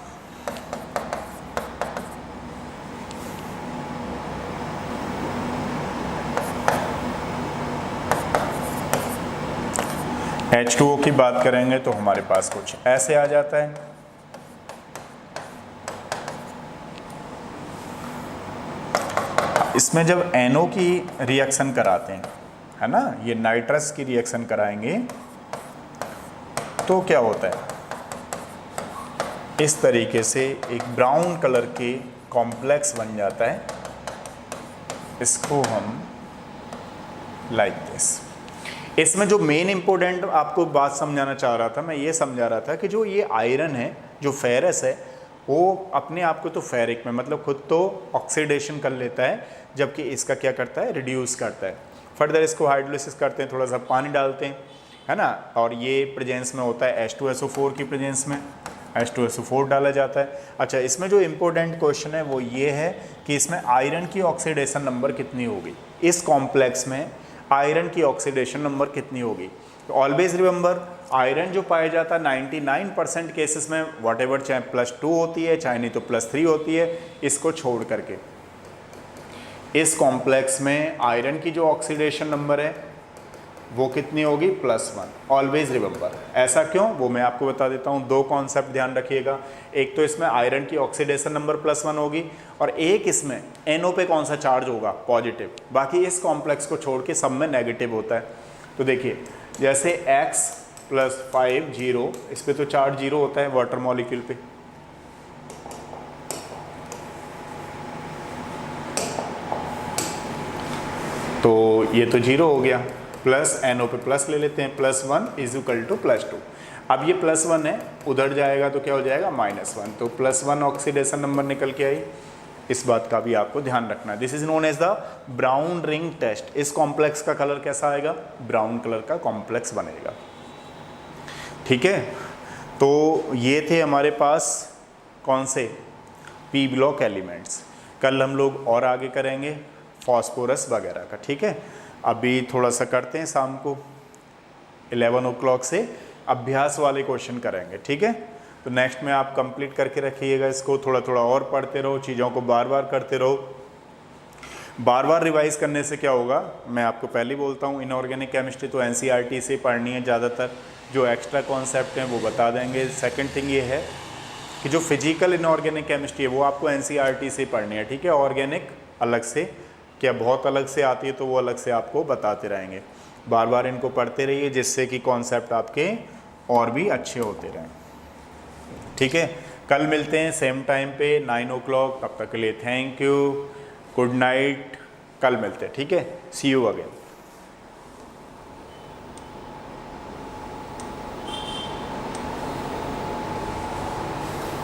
H2O की बात करेंगे तो हमारे पास कुछ ऐसे आ जाता है। इसमें जब NO की रिएक्शन कराते हैं, है ना, ये नाइट्रस की रिएक्शन कराएंगे तो क्या होता है, इस तरीके से एक ब्राउन कलर के कॉम्प्लेक्स बन जाता है। इसको हम लाइक दिस। इसमें जो मेन इंपॉर्टेंट आपको बात समझाना चाह रहा था, मैं ये समझा रहा था कि जो ये आयरन है, जो फेरस है, वो अपने आप को तो फेरिक में मतलब खुद तो ऑक्सीडेशन कर लेता है, जबकि इसका क्या करता है, रिड्यूस करता है। फर्दर इसको हाइड्रोलिसिस करते हैं, थोड़ा सा पानी डालते हैं, है ना, और ये प्रेजेंस में होता है H2SO4 की प्रेजेंस में H2SO4 डाला जाता है। अच्छा इसमें जो इम्पोर्टेंट क्वेश्चन है वो ये है कि इसमें आयरन की ऑक्सीडेशन नंबर कितनी होगी, इस कॉम्प्लेक्स में आयरन की ऑक्सीडेशन नंबर कितनी होगी। तो ऑलवेज रिमेंबर, आयरन जो पाया जाता है 99% केसेस में व्हाटएवर, चाहे +2 होती है चाहे नहीं तो +3 होती है, इसको छोड़ करके इस कॉम्प्लेक्स में आयरन की जो ऑक्सीडेशन नंबर है वो कितनी होगी, +1। Always remember. ऐसा क्यों, वो मैं आपको बता देता हूँ। दो कॉन्सेप्ट ध्यान रखिएगा, एक तो इसमें आयरन की ऑक्सीडेशन नंबर +1 होगी, और एक इसमें NO पे कौन सा चार्ज होगा, पॉजिटिव। बाकी इस कॉम्प्लेक्स को छोड़ के सब में नेगेटिव होता है। तो देखिए जैसे X + 5 0, इस पर तो चार्ज 0 होता है वाटर मॉलिक्यूल पे, तो ये तो 0 हो गया, प्लस NO पे प्लस ले लेते हैं, +1 इज इक्वल टू +2। अब ये +1 है, उधर जाएगा तो क्या हो जाएगा, -1, तो +1 ऑक्सीडेशन नंबर निकल के आई। इस बात का भी आपको ध्यान रखना है। This is known as the brown ring test. इस कॉम्प्लेक्स का कलर कैसा आएगा, ब्राउन कलर का कॉम्प्लेक्स बनेगा, ठीक है। तो ये थे हमारे पास कौन से, P ब्लॉक एलिमेंट्स। कल हम लोग और आगे करेंगे फॉस्फोरस वगैरह का, ठीक है। अभी थोड़ा सा करते हैं, शाम को 11 o'clock से अभ्यास वाले क्वेश्चन करेंगे, ठीक है। तो नेक्स्ट में आप कंप्लीट करके रखिएगा इसको, थोड़ा थोड़ा और पढ़ते रहो, चीज़ों को बार बार करते रहो। बार बार रिवाइज करने से क्या होगा, मैं आपको पहले ही बोलता हूँ, इनऑर्गेनिक केमिस्ट्री तो NCERT से पढ़नी है ज़्यादातर, जो एक्स्ट्रा कॉन्सेप्ट हैं वो बता देंगे। सेकंड थिंग ये है कि जो फिजिकल इनऑर्गेनिक केमिस्ट्री है वो आपको NCERT से पढ़नी है, ठीक है। ऑर्गेनिक अलग से, क्या बहुत अलग से आती है तो वो अलग से आपको बताते रहेंगे। बार बार इनको पढ़ते रहिए जिससे कि कॉन्सेप्ट आपके और भी अच्छे होते रहें, ठीक है। कल मिलते हैं सेम टाइम पे 9 o'clock। तब तक के लिए थैंक यू, गुड नाइट, कल मिलते हैं, ठीक है। सी यू अगेन।